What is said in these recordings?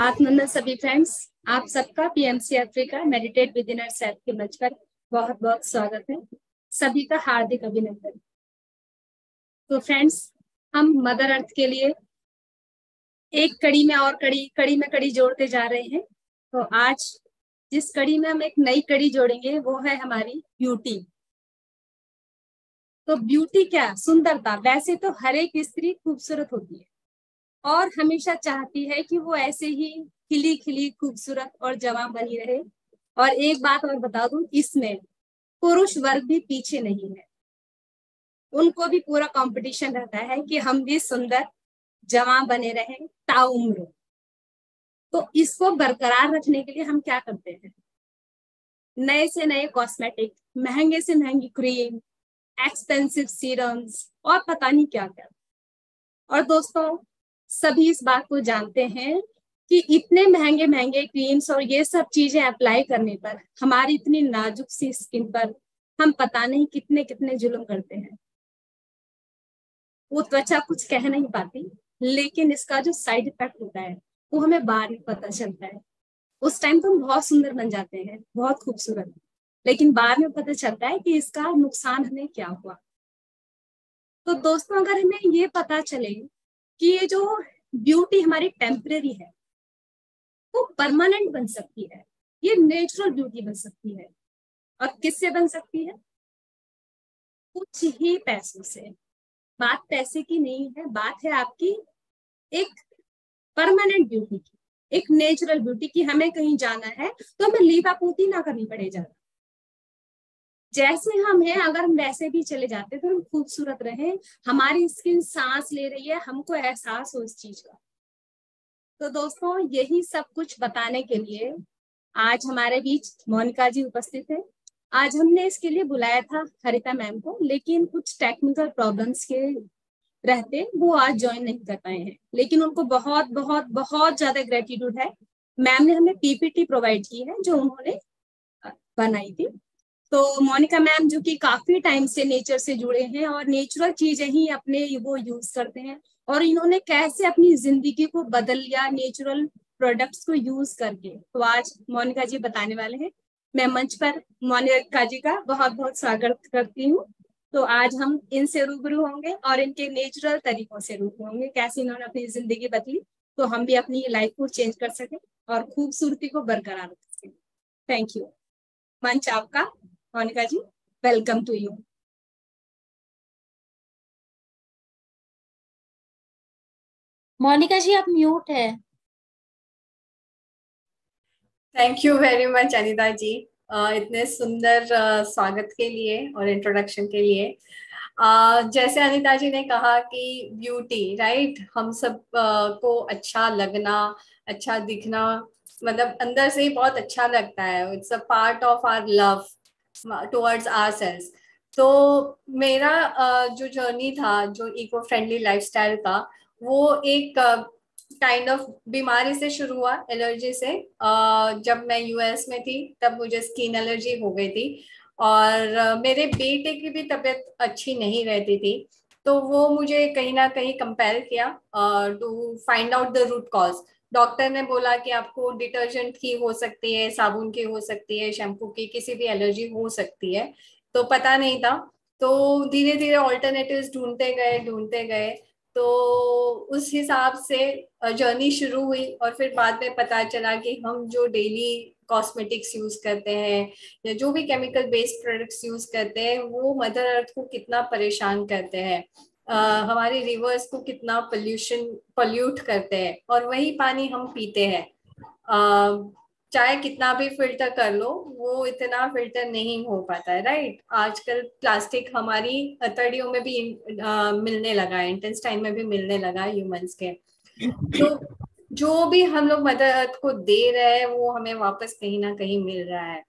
आत्मनंदन सभी फ्रेंड्स, आप सबका PMC Africa meditate with inner self के मंच पर बहुत बहुत स्वागत है। सभी का हार्दिक अभिनंदन। तो फ्रेंड्स, हम मदर अर्थ के लिए एक कड़ी में और कड़ी जोड़ते जा रहे हैं। तो आज जिस कड़ी में हम एक नई कड़ी जोड़ेंगे वो है हमारी ब्यूटी। तो ब्यूटी क्या? सुंदरता। वैसे तो हर एक स्त्री खूबसूरत होती है और हमेशा चाहती है कि वो ऐसे ही खिली खिली खूबसूरत और जवां बनी रहे। और एक बात और बता दूं, इसमें पुरुष वर्ग भी पीछे नहीं है। उनको भी पूरा कंपटीशन रहता है कि हम भी सुंदर जवां बने रहें ताउम्र। तो इसको बरकरार रखने के लिए हम क्या करते हैं? नए से नए कॉस्मेटिक, महंगे से महंगी क्रीम, एक्सपेंसिव सीरम्स और पता नहीं क्या क्या। और दोस्तों, सभी इस बात को जानते हैं कि इतने महंगे महंगे क्रीम्स और ये सब चीजें अप्लाई करने पर हमारी इतनी नाजुक सी स्किन पर हम पता नहीं कितने कितने जुल्म करते हैं। वो त्वचा कुछ कह नहीं पाती, लेकिन इसका जो साइड इफेक्ट होता है वो हमें बाद में पता चलता है। उस टाइम तो हम बहुत सुंदर बन जाते हैं, बहुत खूबसूरत, लेकिन बाद में पता चलता है कि इसका नुकसान हमें क्या हुआ। तो दोस्तों, अगर हमें ये पता चले कि ये जो ब्यूटी हमारी टेम्परेरी है वो परमानेंट बन सकती है, ये नेचुरल ब्यूटी बन सकती है। और किससे बन सकती है? कुछ ही पैसों से। बात पैसे की नहीं है, बात है आपकी एक परमानेंट ब्यूटी की, एक नेचुरल ब्यूटी की। हमें कहीं जाना है तो हमें लीपा पोती ना करनी पड़े ज्यादा। जैसे हम हैं, अगर हम वैसे भी चले जाते तो हम खूबसूरत रहे, हमारी स्किन सांस ले रही है, हमको एहसास हो इस चीज का। तो दोस्तों, यही सब कुछ बताने के लिए आज हमारे बीच मोनिका जी उपस्थित है। आज हमने इसके लिए बुलाया था हरिता मैम को, लेकिन कुछ टेक्निकल प्रॉब्लम्स के रहते वो आज ज्वाइन नहीं कर पाए हैं। लेकिन उनको बहुत बहुत बहुत ज्यादा ग्रेटिट्यूड है। मैम ने हमें पीपीटी प्रोवाइड की है जो उन्होंने बनाई थी। तो मोनिका मैम जो कि काफी टाइम से नेचर से जुड़े हैं और नेचुरल चीजें ही अपने वो यूज करते हैं, और इन्होंने कैसे अपनी जिंदगी को बदल लिया नेचुरल प्रोडक्ट्स को यूज करके, तो आज मोनिका जी बताने वाले हैं। मैं मंच पर मोनिका जी का बहुत बहुत स्वागत करती हूँ। तो आज हम इनसे रूबरू होंगे और इनके नेचुरल तरीकों से रूबरू होंगे, कैसे इन्होंने अपनी जिंदगी बदली तो हम भी अपनी लाइफ को चेंज कर सके और खूबसूरती को बरकरार रख सके। Thank you. मंच आपका Monika ji, welcome to you. Monika ji आप म्यूट है। Thank you very much Anita ji, इतने सुंदर स्वागत के लिए और इंट्रोडक्शन के लिए। जैसे अनिता जी ने कहा कि ब्यूटी, राइट, हम सब को अच्छा लगना, अच्छा दिखना, मतलब अंदर से ही बहुत अच्छा लगता है। It's a part of our love towards ourselves. तो मेरा जो जर्नी था, जो इको फ्रेंडली लाइफस्टाइल का, वो एक काइंड ऑफ बीमारी से शुरू हुआ, एलर्जी से। जब मैं यूएस में थी तब मुझे स्किन एलर्जी हो गई थी, और मेरे बेटे की भी तबीयत अच्छी नहीं रहती थी। तो वो मुझे कहीं ना कहीं कंपेल किया to find out the root cause. Doctor ने बोला कि आपको डिटर्जेंट की हो सकती है, साबुन की हो सकती है, शैम्पू की, किसी भी एलर्जी हो सकती है। तो पता नहीं था। तो धीरे धीरे ऑल्टरनेटिव्स ढूंढते गए। तो उस हिसाब से जर्नी शुरू हुई, और फिर बाद में पता चला कि हम जो डेली कॉस्मेटिक्स यूज करते हैं या जो भी केमिकल बेस्ड प्रोडक्ट्स यूज करते हैं वो मदर अर्थ को कितना परेशान करते हैं, हमारे रिवर्स को कितना पल्यूट करते हैं, और वही पानी हम पीते हैं। चाहे कितना भी फिल्टर कर लो, वो इतना फिल्टर नहीं हो पाता है, राइट। आजकल प्लास्टिक हमारी हथेलियों में भी मिलने लगा है, इंटेस्टाइन में भी मिलने लगा है ह्यूमंस के। तो जो भी हम लोग मदर अर्थ को दे रहे हैं वो हमें वापस कहीं ना कहीं मिल रहा है।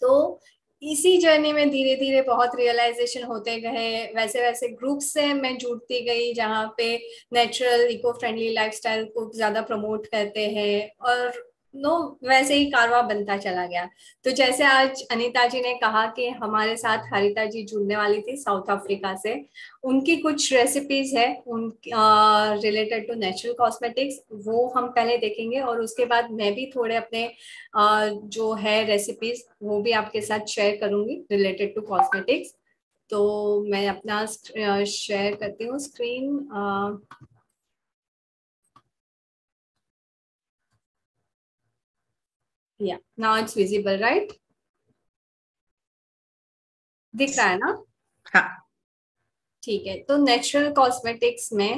तो इसी जर्नी में धीरे धीरे बहुत रियलाइजेशन होते गए, वैसे वैसे ग्रुप से मैं जुड़ती गई जहाँ पे नेचुरल इको फ्रेंडली लाइफस्टाइल को ज्यादा प्रमोट करते हैं। और नो वैसे ही कारवा बनता चला गया। तो जैसे आज अनीता जी ने कहा कि हमारे साथ हरिता जी जुड़ने वाली थी साउथ अफ्रीका से, उनकी कुछ रेसिपीज है उन रिलेटेड टू नेचुरल कॉस्मेटिक्स, वो हम पहले देखेंगे और उसके बाद मैं भी थोड़े अपने जो है रेसिपीज वो भी आपके साथ शेयर करूंगी रिलेटेड टू कॉस्मेटिक्स। तो मैं अपना शेयर करती हूँ स्क्रीन। या नाउ इट्स विजिबल राइट, दिख रहा है ना? हाँ ठीक है, तो नेचुरल कॉस्मेटिक्स में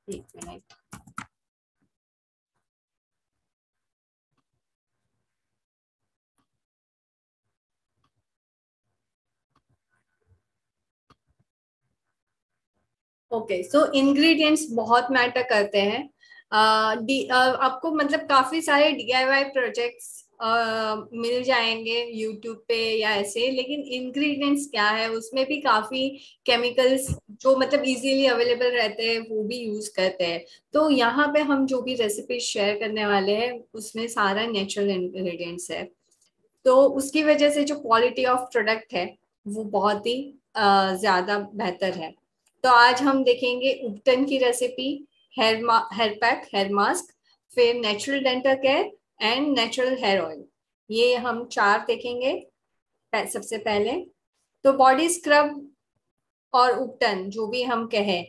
एक मिनट, ओके सो इंग्रेडिएंट्स बहुत मैटर करते हैं। आपको मतलब काफी सारे DIY प्रोजेक्ट्स मिल जाएंगे यूट्यूब पे या ऐसे, लेकिन इंग्रेडिएंट्स क्या है उसमें भी काफी केमिकल्स जो मतलब इजीली अवेलेबल रहते हैं वो भी यूज करते हैं। तो यहाँ पे हम जो भी रेसिपी शेयर करने वाले हैं उसमें सारा नेचुरल इंग्रेडिएंट्स है, तो उसकी वजह से जो क्वालिटी ऑफ प्रोडक्ट है वो बहुत ही ज्यादा बेहतर है। तो आज हम देखेंगे उपटन की recipe, hair pack, hair mask, फिर natural dental care and natural hair oil, ये हम चार देखेंगे। सबसे पहले तो बॉडी स्क्रब और उपटन जो भी हम कहें,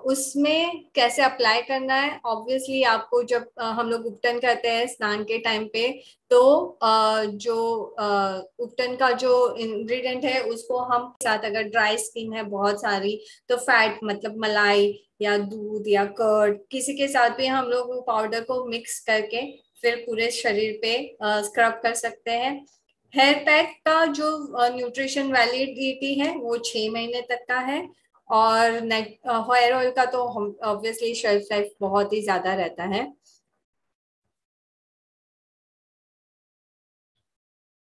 उसमें कैसे अप्लाई करना है। ऑब्वियसली आपको जब हम लोग उपटन करते हैं स्नान के टाइम पे, तो जो उपटन का जो इंग्रेडिएंट है उसको हम साथ, अगर ड्राई स्किन है बहुत सारी तो फैट मतलब मलाई या दूध या कर्ड किसी के साथ भी हम लोग पाउडर को मिक्स करके फिर पूरे शरीर पे स्क्रब कर सकते हैं। हेयर पैक का जो न्यूट्रिशन वैलिडिटी है वो 6 महीने तक का है, और हेयर ऑयल का तो ऑब्वियसली शेल्फ लाइफ बहुत ही ज्यादा रहता है।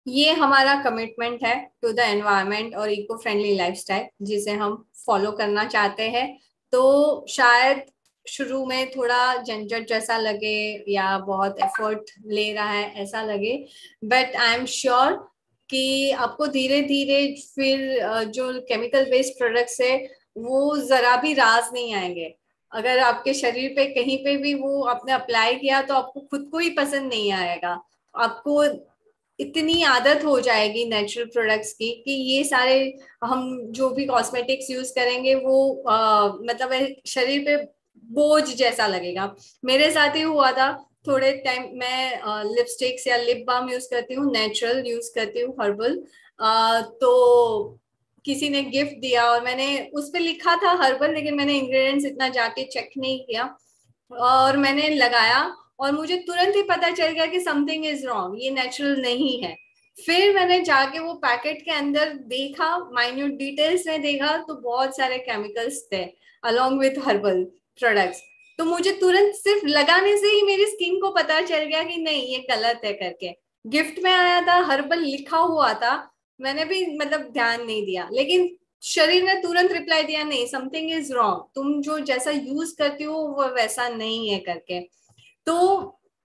ये हमारा कमिटमेंट है टू द एनवायरनमेंट और इको फ्रेंडली लाइफस्टाइल जिसे हम फॉलो करना चाहते हैं। तो शायद शुरू में थोड़ा झंझट जैसा लगे या बहुत एफर्ट ले रहा है ऐसा लगे, बट आई एम श्योर कि आपको धीरे धीरे फिर जो केमिकल बेस्ड प्रोडक्ट्स है वो जरा भी राज नहीं आएंगे। अगर आपके शरीर पे कहीं पे भी वो आपने अप्लाई किया तो आपको खुद को ही पसंद नहीं आएगा। आपको इतनी आदत हो जाएगी नेचुरल प्रोडक्ट्स की कि ये सारे हम जो भी कॉस्मेटिक्स यूज करेंगे वो मतलब शरीर पे बोझ जैसा लगेगा। मेरे साथ ही हुआ था थोड़े टाइम, मैं लिपस्टिक्स या लिप बाम यूज करती हूँ, नेचुरल यूज करती हूँ, हर्बल। तो किसी ने गिफ्ट दिया और मैंने उस पे लिखा था हर्बल, लेकिन मैंने इंग्रेडिएंट्स इतना जाके चेक नहीं किया और मैंने लगाया और मुझे तुरंत ही पता चल गया कि समथिंग इज रॉन्ग, ये नेचुरल नहीं है। फिर मैंने जाके वो पैकेट के अंदर देखा, माइन्यूट डिटेल्स में देखा तो बहुत सारे केमिकल्स थे अलोंग विथ हर्बल प्रोडक्ट्स। तो मुझे तुरंत सिर्फ लगाने से ही मेरी स्किन को पता चल गया कि नहीं ये गलत है करके। गिफ्ट में आया था, हर्बल लिखा हुआ था, मैंने भी मतलब ध्यान नहीं दिया, लेकिन शरीर ने तुरंत रिप्लाई दिया नहीं समथिंग इज रॉन्ग, तुम जो जैसा यूज करती हो वो वैसा नहीं है करके। तो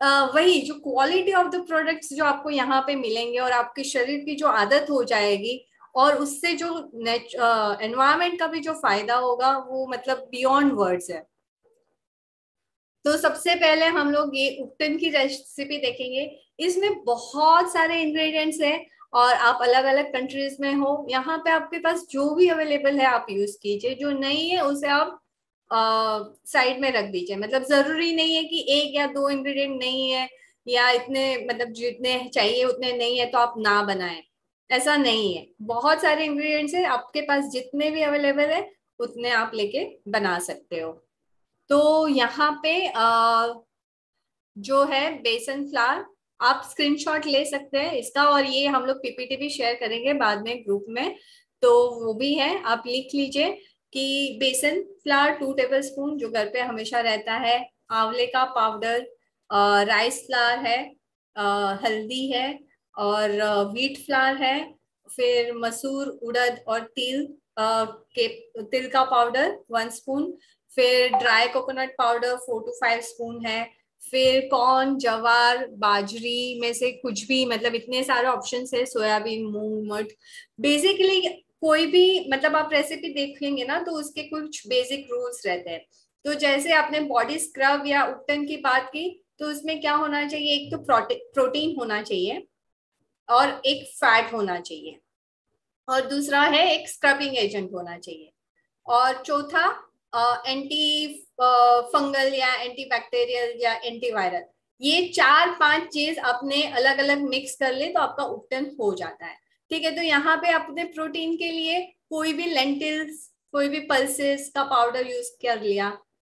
वही जो क्वालिटी ऑफ द प्रोडक्ट्स जो आपको यहाँ पे मिलेंगे और आपके शरीर की जो आदत हो जाएगी और उससे जो एनवायरमेंट का भी जो फायदा होगा वो मतलब बियॉन्ड वर्ड्स है। तो सबसे पहले हम लोग ये उपटन की रेसिपी देखेंगे। इसमें बहुत सारे इंग्रेडिएंट्स हैं और आप अलग अलग कंट्रीज में हो, यहाँ पे आपके पास जो भी अवेलेबल है आप यूज कीजिए, जो नहीं है उसे आप साइड में रख दीजिए। मतलब जरूरी नहीं है कि एक या दो इंग्रेडिएंट नहीं है या इतने मतलब जितने चाहिए उतने नहीं है तो आप ना बनाएं, ऐसा नहीं है। बहुत सारे इंग्रेडिएंट्स है, आपके पास जितने भी अवेलेबल है उतने आप लेके बना सकते हो। तो यहाँ पे जो है बेसन फ्लावर, आप स्क्रीनशॉट ले सकते हैं इसका, और ये हम लोग PPT भी शेयर करेंगे बाद में ग्रुप में, तो वो भी है, आप लिख लीजिए कि बेसन फ्लावर 2 टेबलस्पून जो घर पे हमेशा रहता है, आंवले का पाउडर, राइस फ्लावर है, हल्दी है और व्हीट फ्लावर है, फिर मसूर, उड़द और तिल के तिल का पाउडर 1 स्पून, फिर dry coconut powder 4 to 5 spoon है, फिर कॉर्न, जवार, बाजरी में से कुछ भी, मतलब इतने सारे ऑप्शंस है, सोयाबीन, मूंग, मट। बेसिकली कोई भी मतलब आप रेसिपी देखेंगे ना तो उसके कुछ बेसिक रूल्स रहते हैं। तो जैसे आपने बॉडी स्क्रब या उपटन की बात की, तो उसमें क्या होना चाहिए, एक तो प्रोटीन होना चाहिए और एक फैट होना चाहिए, और दूसरा है एक स्क्रबिंग एजेंट होना चाहिए, और चौथा एंटी फंगल या एंटी बैक्टीरियल या एंटीवायरल। ये 4-5 चीज आपने अलग अलग मिक्स कर ले तो आपका उपटन हो जाता है। ठीक है, तो यहाँ पे आपने प्रोटीन के लिए कोई भी लेंटिल्स, कोई भी पल्सेस का पाउडर यूज कर लिया,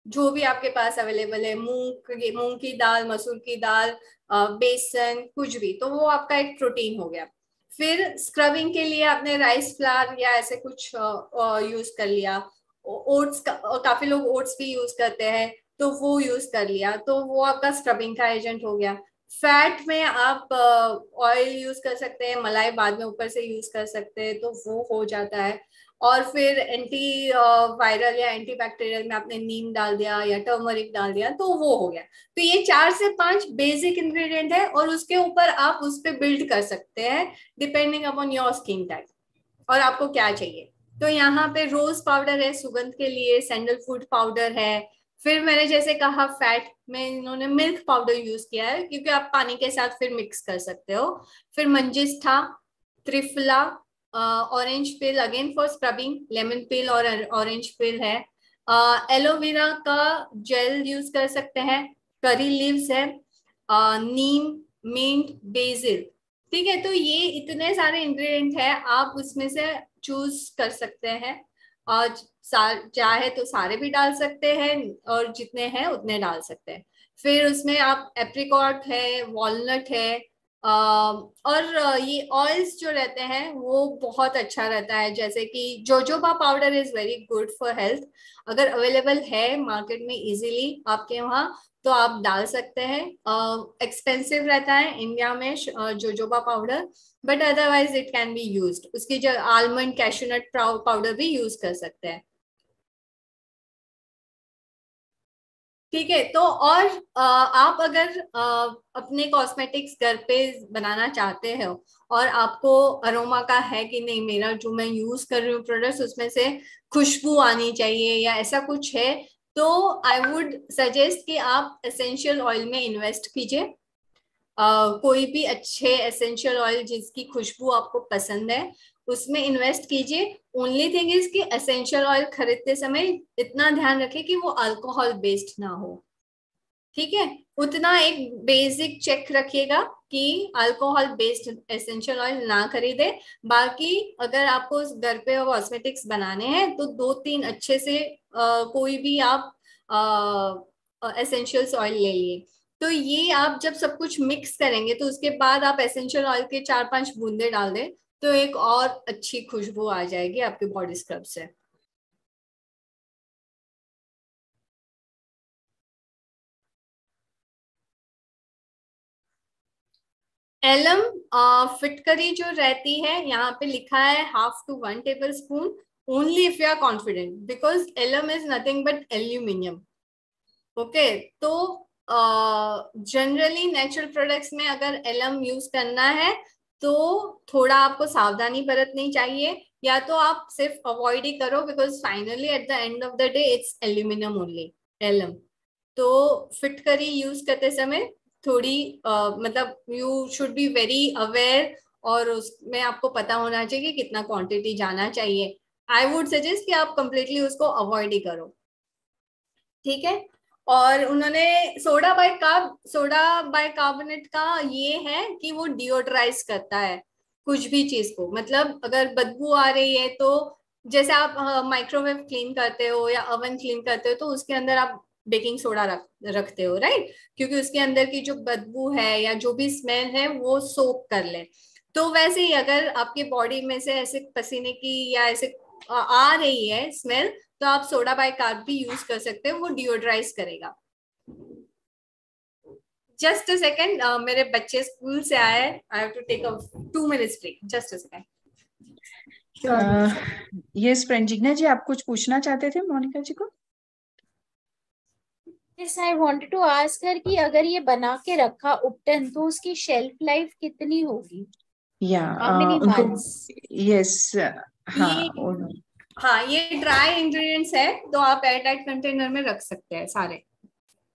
जो भी आपके पास अवेलेबल है, मूंग की दाल, मसूर की दाल, बेसन, कुछ भी, तो वो आपका एक प्रोटीन हो गया। फिर स्क्रबिंग के लिए आपने राइस फ्लावर या ऐसे कुछ यूज कर लिया, ओट्स काफी लोग ओट्स भी यूज करते हैं, तो वो यूज कर लिया, तो वो आपका स्क्रबिंग का एजेंट हो गया। फैट में आप ऑयल यूज कर सकते हैं, मलाई बाद में ऊपर से यूज कर सकते हैं, तो वो हो जाता है। और फिर एंटी वायरल या एंटी बैक्टीरियल में आपने नीम डाल दिया या टर्मरिक डाल दिया, तो वो हो गया। तो ये 4 से 5 बेसिक इंग्रेडिएंट है, और उसके ऊपर आप उस पर बिल्ड कर सकते हैं depending upon your skin type और आपको क्या चाहिए। तो यहाँ पे रोज पाउडर है सुगंध के लिए, सैंडलवुड पाउडर है। फिर मैंने जैसे कहा फैट में इन्होंने मिल्क पाउडर यूज किया है, क्योंकि आप पानी के साथ फिर मिक्स कर सकते हो। फिर मंजिस्था, त्रिफला, orange peel again for scrubbing, lemon peel और ऑरेंज पिल है, एलोवेरा का जेल यूज कर सकते हैं, करी लीव्स है, नीम, मिंट, बेसिल। ठीक है, तो ये इतने सारे इंग्रेडिएंट है, आप उसमें से चूज कर सकते हैं, और चाहे तो सारे भी डाल सकते हैं, और जितने हैं उतने डाल सकते हैं। फिर उसमें आप एप्रिकॉट है, वॉलनट है, और ये ऑयल्स जो रहते हैं वो बहुत अच्छा रहता है, जैसे कि jojoba powder is very good for health. अगर अवेलेबल है मार्केट में इजीली आपके वहाँ, तो आप डाल सकते हैं। एक्सपेंसिव रहता है इंडिया में jojoba powder, but otherwise it can be used. उसकी जगह आलमंड, कैशूनट पाउडर भी यूज कर सकते हैं। ठीक है, तो और आप अगर अपने कॉस्मेटिक्स घर पे बनाना चाहते हो और आपको अरोमा का है कि नहीं, मेरा जो मैं यूज कर रही हूँ प्रोडक्ट्स उसमें से खुशबू आनी चाहिए या ऐसा कुछ है, तो आई वुड सजेस्ट कि आप एसेंशियल ऑयल में इन्वेस्ट कीजिए। कोई भी अच्छे एसेंशियल ऑयल जिसकी खुशबू आपको पसंद है उसमें इन्वेस्ट कीजिए। ओनली थिंग इज कि एसेंशियल ऑयल खरीदते समय इतना ध्यान रखें कि वो अल्कोहल बेस्ड ना हो। ठीक है, उतना एक बेसिक चेक रखिएगा कि अल्कोहल बेस्ड एसेंशियल ऑयल ना खरीदे। बाकी अगर आपको घर पे कॉस्मेटिक्स बनाने हैं तो 2-3 अच्छे से कोई भी आप एसेंशियल्स ऑयल ले लिए। तो ये आप जब सब कुछ मिक्स करेंगे तो उसके बाद आप एसेंशियल ऑयल के 4-5 बूंदे डाल दें, तो एक और अच्छी खुशबू आ जाएगी आपके बॉडी स्क्रब से। एलम फिटकरी जो रहती है, यहाँ पे लिखा है 1/2 to 1 tablespoon only if you are confident, because alum is nothing but aluminium. Okay, तो जनरली नेचुरल प्रोडक्ट्स में अगर एलम यूज करना है तो थोड़ा आपको सावधानी बरतनी चाहिए, या तो आप सिर्फ अवॉइड ही करो, because finally at the end of the day it's aluminium only, alum. तो फिटकरी यूज करते समय थोड़ी मतलब you should be very aware, और उसमें आपको पता होना चाहिए कि कितना क्वांटिटी जाना चाहिए। आई वुड सजेस्ट कि आप कंप्लीटली उसको अवॉइड ही करो। ठीक है, और उन्होंने सोडा बाइकार्बोनेट का ये है कि वो डिओड्राइज करता है कुछ भी चीज को, मतलब अगर बदबू आ रही है तो जैसे आप माइक्रोवेव क्लीन करते हो या ओवन क्लीन करते हो तो उसके अंदर आप बेकिंग सोडा रखते हो, राइट, क्योंकि उसके अंदर की जो बदबू है या जो भी स्मेल है वो सोक कर ले। तो वैसे ही अगर आपके बॉडी में से ऐसे पसीने की या ऐसे आ रही है स्मेल, तो आप सोडा बाइकार्ब भी यूज कर सकते हो, वो डिओड्राइज करेगा। जस्ट अ सेकेंड, मेरे बच्चे स्कूल से आए, I have to take a 2 minutes break, just a second. Yes, Pranjigna ji आप कुछ पूछना चाहते थे मोनिका जी को? Yes, I wanted to ask her कि अगर ये बना के रखा उपटन तो उसकी शेल्फ लाइफ कितनी होगी? या हाउ मेनी उनको मंथ्स? यस हाँ ये हाँ ये ड्राई इंग्रेडिएंट्स है तो आप एयरटाइट कंटेनर में रख सकते हैं सारे।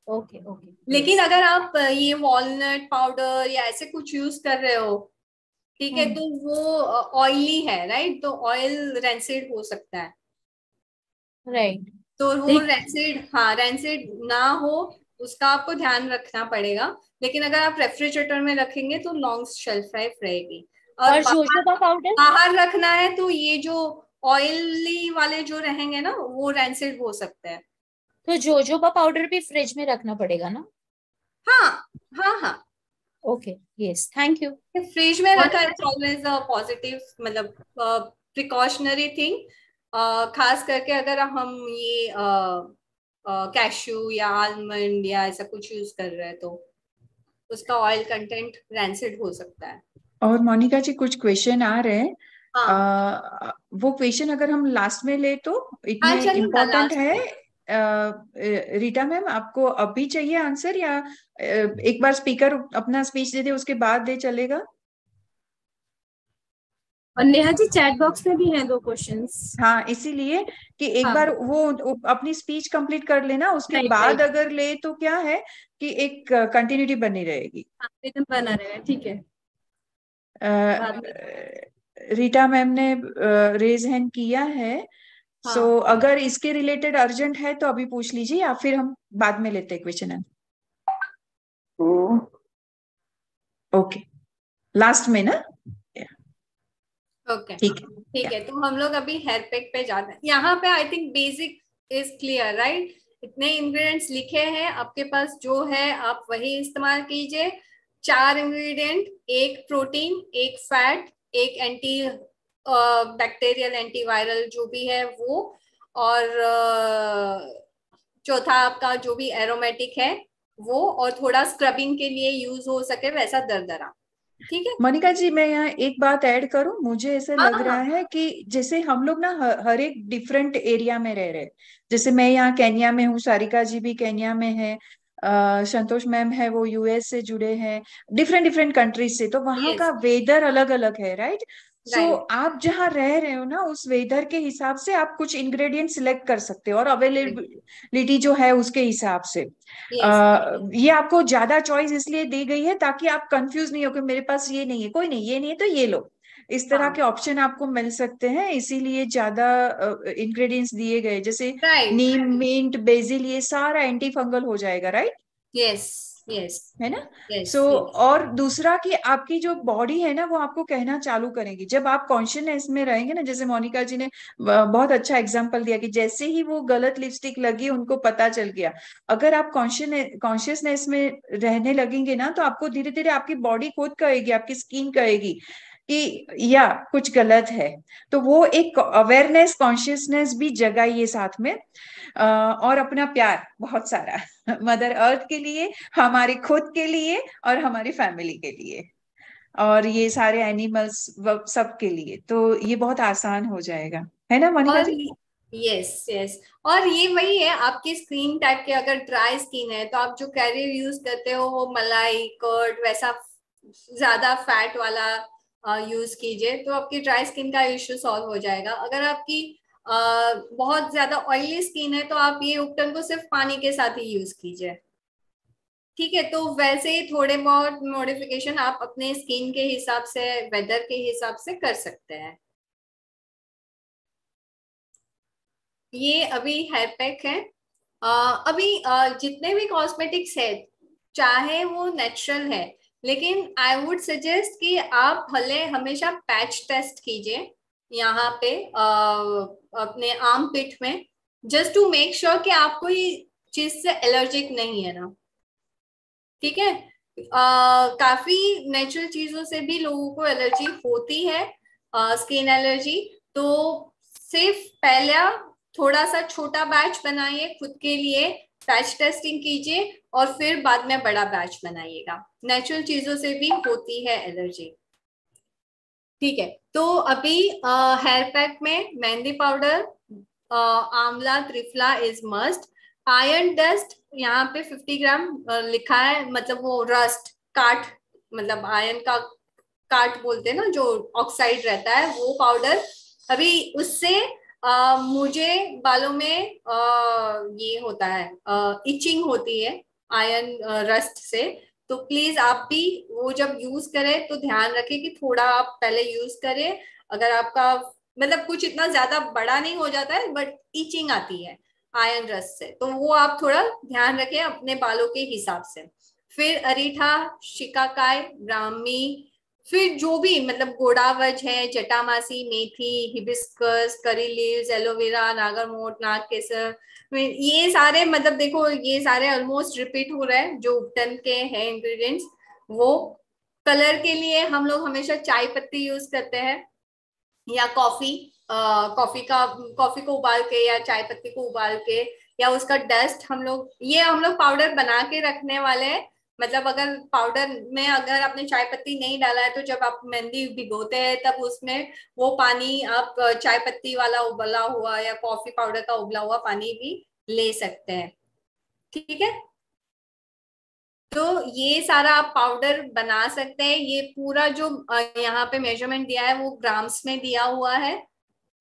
Okay okay. लेकिन अगर आप ये वॉलनट पाउडर या ऐसे कुछ यूज कर रहे हो, ठीक है, तो वो ऑयली है, राइट, तो ऑयल रेंसिड हो सकता है, राइट। तो वो रेंसिड, हाँ रेंसिड ना हो उसका आपको ध्यान रखना पड़ेगा। लेकिन अगर आप रेफ्रिजरेटर में रखेंगे तो लॉन्ग शेल्फ लाइफ रहेगी। और जोजोबा पाउडर बाहर रखना है तो ये जो ऑयली वाले जो रहेंगे ना वो रेंसिड हो सकते हैं। तो जोजोबा पाउडर भी फ्रिज में रखना पड़ेगा ना? हाँ हाँ हाँ। Okay, yes, thank you. Fridge में रखा है ऑलवेज अ पॉजिटिव, मतलब प्रिकॉशनरी थिंग। खास करके अगर हम ये कैश्यू या आलमंड या ऐसा कुछ यूज कर रहे हैं तो उसका ऑयल कंटेंट रैंसिड हो सकता है। और मोनिका जी कुछ क्वेश्चन आ रहे हैं, हाँ। वो क्वेश्चन अगर हम लास्ट में ले तो हाँ इतने चलिए इम्पोर्टेंट है। रीटा मैम आपको अभी चाहिए आंसर या एक बार स्पीकर अपना स्पीच दे दे उसके बाद दे चलेगा? और नेहा जी चैट बॉक्स में भी हैं 2 क्वेश्चंस। हाँ इसीलिए कि एक हाँ। बार वो अपनी स्पीच कंप्लीट कर लेना, उसके राइट बाद राइट, अगर ले तो क्या है कि एक कंटिन्यूटी बनी रहेगी। रिदम बना रहेगा, ठीक है। बाद में रीटा मैम ने रेज हैंड किया है, सो हाँ। अगर इसके रिलेटेड अर्जेंट है तो अभी पूछ लीजिए या फिर हम बाद में लेते हैं क्वेश्चन। ओके, लास्ट में ना? ओके ठीक है। ठीक है, तो हम लोग अभी हेयर पैक पे जाते हैं। यहाँ पे I think basic is clear, right. इतने इंग्रेडिएंट्स लिखे हैं आपके पास, जो है आप वही इस्तेमाल कीजिए। 4 इंग्रेडिएंट, एक प्रोटीन, एक फैट, एक एंटी बैक्टीरियल एंटीवायरल जो भी है वो, और चौथा आपका जो भी एरोमेटिक है वो, और थोड़ा स्क्रबिंग के लिए यूज हो सके वैसा दरदरा। ठीक है मोनिका जी मैं यहाँ एक बात ऐड करूं, मुझे ऐसे हाँ लग रहा हाँ है कि जैसे हम लोग ना हर एक डिफरेंट एरिया में रह रहे हैं। जैसे मैं यहाँ केन्या में हूँ, सारिका जी भी केन्या में है, संतोष मैम है वो यूएस से जुड़े हैं, डिफरेंट डिफरेंट कंट्रीज से, तो वहाँ यस का वेदर अलग अलग है, राइट। सो राइट आप जहाँ रह रहे हो ना उस वेदर के हिसाब से आप कुछ इंग्रेडिएंट सिलेक्ट कर सकते हो और अवेलेबिलिटी जो है उसके हिसाब से। यस ये आपको ज्यादा चॉइस इसलिए दी गई है ताकि आप कंफ्यूज नहीं हो कि मेरे पास ये नहीं है, कोई नहीं, ये नहीं है तो ये लो। इस तरह हाँ के ऑप्शन आपको मिल सकते हैं, इसीलिए ज्यादा इंग्रेडिएंट्स दिए गए। जैसे राइट नीम, मिंट, बेसिल, ये सारा एंटी फंगल हो जाएगा, राइट, यस यस है ना। यस सो यस और दूसरा कि आपकी जो बॉडी है ना वो आपको कहना चालू करेगी जब आप कॉन्शियसनेस में रहेंगे ना। जैसे मोनिका जी ने बहुत अच्छा एग्जांपल दिया कि जैसे ही वो गलत लिपस्टिक लगी उनको पता चल गया। अगर आप कॉन्शियसनेस में रहने लगेंगे ना तो आपको धीरे धीरे आपकी बॉडी खुद कहेगी, आपकी स्किन कहेगी कि या कुछ गलत है। तो वो एक अवेयरनेस, कॉन्शियसनेस भी जगाइए साथ में। और अपना प्यार बहुत सारा मदर अर्थ के लिए, हमारे खुद के लिए और हमारी फैमिली के लिए और ये सारे एनिमल्स सब के लिए, तो ये बहुत आसान हो जाएगा, है ना मोनिका और जी? यस यस, और ये वही है आपकी स्किन टाइप के। अगर ड्राई स्किन है तो आप जो कैरियर यूज करते हो वो मलाई कर्ड वैसा ज्यादा फैट वाला यूज कीजिए, तो आपकी ड्राई स्किन का इश्यू सॉल्व हो जाएगा। अगर आपकी बहुत ज्यादा ऑयली स्किन है तो आप ये उपटन को सिर्फ पानी के साथ ही यूज कीजिए। ठीक है, तो वैसे ही थोड़े बहुत मॉडिफिकेशन आप अपने स्किन के हिसाब से, वेदर के हिसाब से कर सकते हैं। ये अभी हेयर पैक है। अभी जितने भी कॉस्मेटिक्स है चाहे वो नेचुरल है, लेकिन आई वुड सजेस्ट कि आप भले हमेशा पैच टेस्ट कीजिए यहाँ पे अपने आर्म पिट में, जस्ट टू मेक श्योर कि आपको ये चीज से एलर्जिक नहीं है ना। ठीक है, काफी नेचुरल चीजों से भी लोगों को एलर्जी होती है, स्किन एलर्जी। तो सिर्फ पहला थोड़ा सा छोटा बैच बनाइए खुद के लिए, पैच टेस्टिंग कीजिए, और फिर बाद में बड़ा बैच बनाइएगा। नेचुरल चीजों से भी होती है एलर्जी। ठीक है, तो अभी हेयर पैक में मेहंदी पाउडर, आंवला triphala is must. Iron dust यहाँ पे 50 ग्राम लिखा है, मतलब वो रस्ट काट, मतलब आयरन का काट बोलते हैं ना, जो ऑक्साइड रहता है वो पाउडर। अभी उससे मुझे बालों में ये होता है, इचिंग होती है आयरन रस्ट से। तो प्लीज आप भी वो जब यूज करें तो ध्यान रखें कि थोड़ा आप पहले यूज करें। अगर आपका मतलब कुछ इतना ज्यादा बड़ा नहीं हो जाता है बट इचिंग आती है आयरन रस से, तो वो आप थोड़ा ध्यान रखें अपने बालों के हिसाब से। फिर अरीठा, शिकाकाय, ब्राह्मी, फिर जो भी मतलब गोडावज है, जटामासी, मेथी, हिबिस्कस, करी लीव्स, एलोवेरा, नागरमोट, नाग केसर, ये सारे मतलब देखो ये सारे ऑलमोस्ट रिपीट हो रहे हैं जो उपटन के हैं इंग्रेडिएंट्स। वो कलर के लिए हम लोग हमेशा चाय पत्ती यूज करते हैं या कॉफी, कॉफी को उबाल के या चाय पत्ती को उबाल के या उसका डस्ट हम लोग पाउडर बना के रखने वाले हैं। मतलब अगर पाउडर में अगर आपने चाय पत्ती नहीं डाला है तो जब आप मेहंदी भिगोते हैं तब उसमें वो पानी आप चाय पत्ती वाला उबला हुआ या कॉफी पाउडर का उबला हुआ पानी भी ले सकते हैं। ठीक है, तो ये सारा आप पाउडर बना सकते हैं। ये पूरा जो यहाँ पे मेजरमेंट दिया है वो ग्राम्स में दिया हुआ है।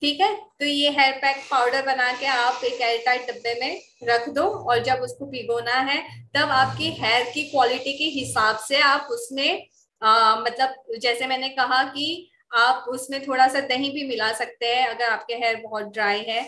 ठीक है, तो ये हेयर पैक पाउडर बना के आप एक एयरटाइट डब्बे में रख दो और जब उसको भिगोना है तब आपकी हेयर की क्वालिटी के हिसाब से आप उसमें मतलब जैसे मैंने कहा कि आप उसमें थोड़ा सा दही भी मिला सकते हैं अगर आपके हेयर बहुत ड्राई है,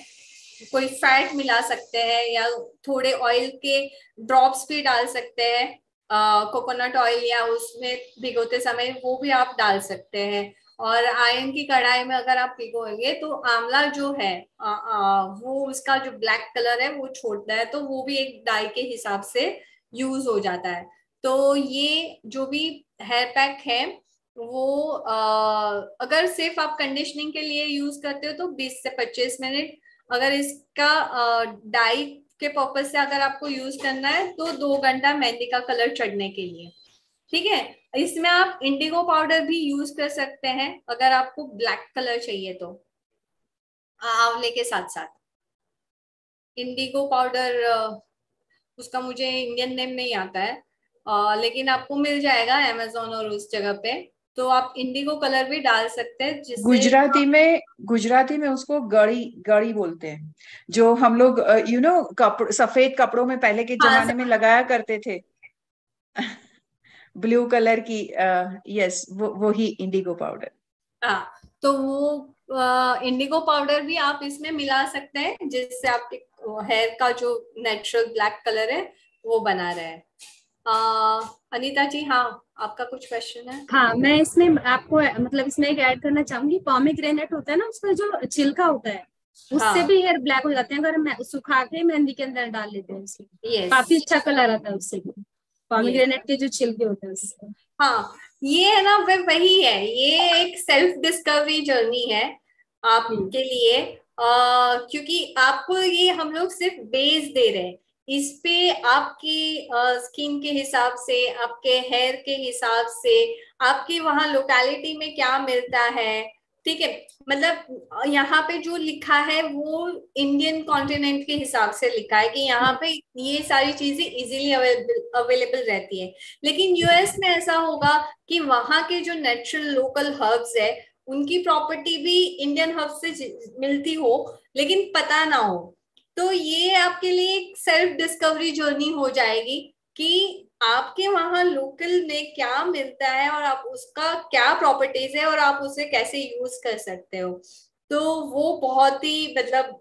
कोई फैट मिला सकते हैं या थोड़े ऑयल के ड्रॉप्स भी डाल सकते हैं, कोकोनट ऑयल या उसमें भिगोते समय वो भी आप डाल सकते हैं। और आयरन की कढ़ाई में अगर आप भिगोएंगे तो आंवला जो है वो उसका जो ब्लैक कलर है वो छोड़ता है, तो वो भी एक डाई के हिसाब से यूज हो जाता है। तो ये जो भी हेयर पैक है वो अगर सिर्फ आप कंडीशनिंग के लिए यूज करते हो तो 20 से 25 मिनट, अगर इसका डाई के पर्पज से अगर आपको यूज करना है तो 2 घंटा मेहंदी का कलर चढ़ने के लिए। ठीक है, इसमें आप इंडिगो पाउडर भी यूज कर सकते हैं अगर आपको ब्लैक कलर चाहिए तो, आंवले के साथ साथ। इंडिगो पाउडर उसका मुझे इंडियन नेम नहीं आता है, लेकिन आपको मिल जाएगा अमेजोन और उस जगह पे, तो आप इंडिगो कलर भी डाल सकते हैं जिससे गुजराती में उसको गड़ी गड़ी बोलते हैं, जो हम लोग सफेद कपड़ों में पहले के हाँ, जमाने में लगाया करते थे। ब्लू कलर की, यस, वो ही इंडिगो पाउडर। हाँ, तो वो इंडिगो पाउडर भी आप इसमें मिला सकते हैं जिससे आपके हेयर का जो नेचुरल ब्लैक कलर है वो बना रहे। अनीता जी, हाँ, आपका कुछ क्वेश्चन है? हाँ, मैं इसमें आपको मतलब इसमें एक ऐड करना चाहूंगी, पॉमीग्रेनेट होता है ना, उसका जो छिलका होता है उससे हाँ, भी हेयर ब्लैक हो जाते हैं अगर मैं सुखा के मेहंदी के अंदर डाल लेते हैं उससे, यस, काफी अच्छा कलर आता है उससे भी, यस, पॉमीग्रेनेट के जो छिलके होते हैं उससे। हाँ, ये है ना, वही है, ये एक सेल्फ डिस्कवरी जर्नी है आपके लिए, क्योंकि आपको ये हम लोग सिर्फ बेस दे रहे हैं, इस पे आपकी स्किन के हिसाब से, आपके हेयर के हिसाब से, आपकी वहाँ लोकेलिटी में क्या मिलता है। ठीक है, मतलब यहाँ पे जो लिखा है वो इंडियन कॉन्टिनेंट के हिसाब से लिखा है कि यहाँ पे ये सारी चीजें इजीली अवेलेबल रहती है। लेकिन यूएस में ऐसा होगा कि वहां के जो नेचुरल लोकल हर्ब्स है उनकी प्रॉपर्टी भी इंडियन हर्ब्स से मिलती हो लेकिन पता ना हो, तो ये आपके लिए एक सेल्फ डिस्कवरी जर्नी हो जाएगी कि आपके वहां लोकल में क्या मिलता है और आप उसका क्या प्रॉपर्टीज है और आप उसे कैसे यूज कर सकते हो। तो वो बहुत ही मतलब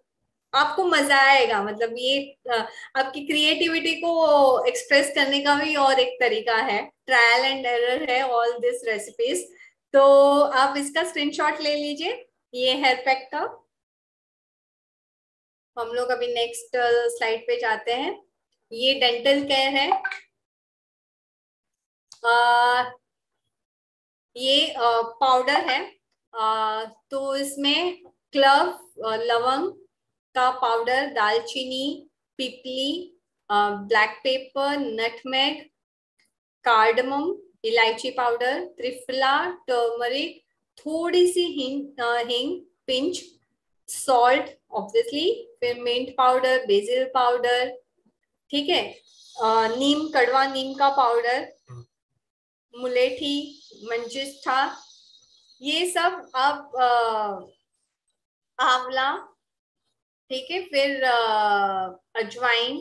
आपको मजा आएगा, मतलब ये आपकी क्रिएटिविटी को एक्सप्रेस करने का भी और एक तरीका है, ट्रायल एंड एरर है ऑल दिस रेसिपीज। तो आप इसका स्क्रीनशॉट ले लीजिए ये हेयर पैक का। हम लोग अभी नेक्स्ट स्लाइड पे जाते हैं। ये डेंटल केयर है। ये पाउडर है, तो इसमें क्लव, लवंग का पाउडर, दालचीनी, पिपली, ब्लैक पेपर, नटमेग, कार्डमम, इलायची पाउडर, त्रिफला, टर्मरिक, थोड़ी सी हिंग पिंच, सॉल्ट ऑब्वियसली, फिर मिंट पाउडर, बेसिल पाउडर, ठीक है, नीम, कड़वा नीम का पाउडर, मुलेठी, मंजिष्ठा, ये सब आप आंवला, ठीक है, फिर अजवाइन,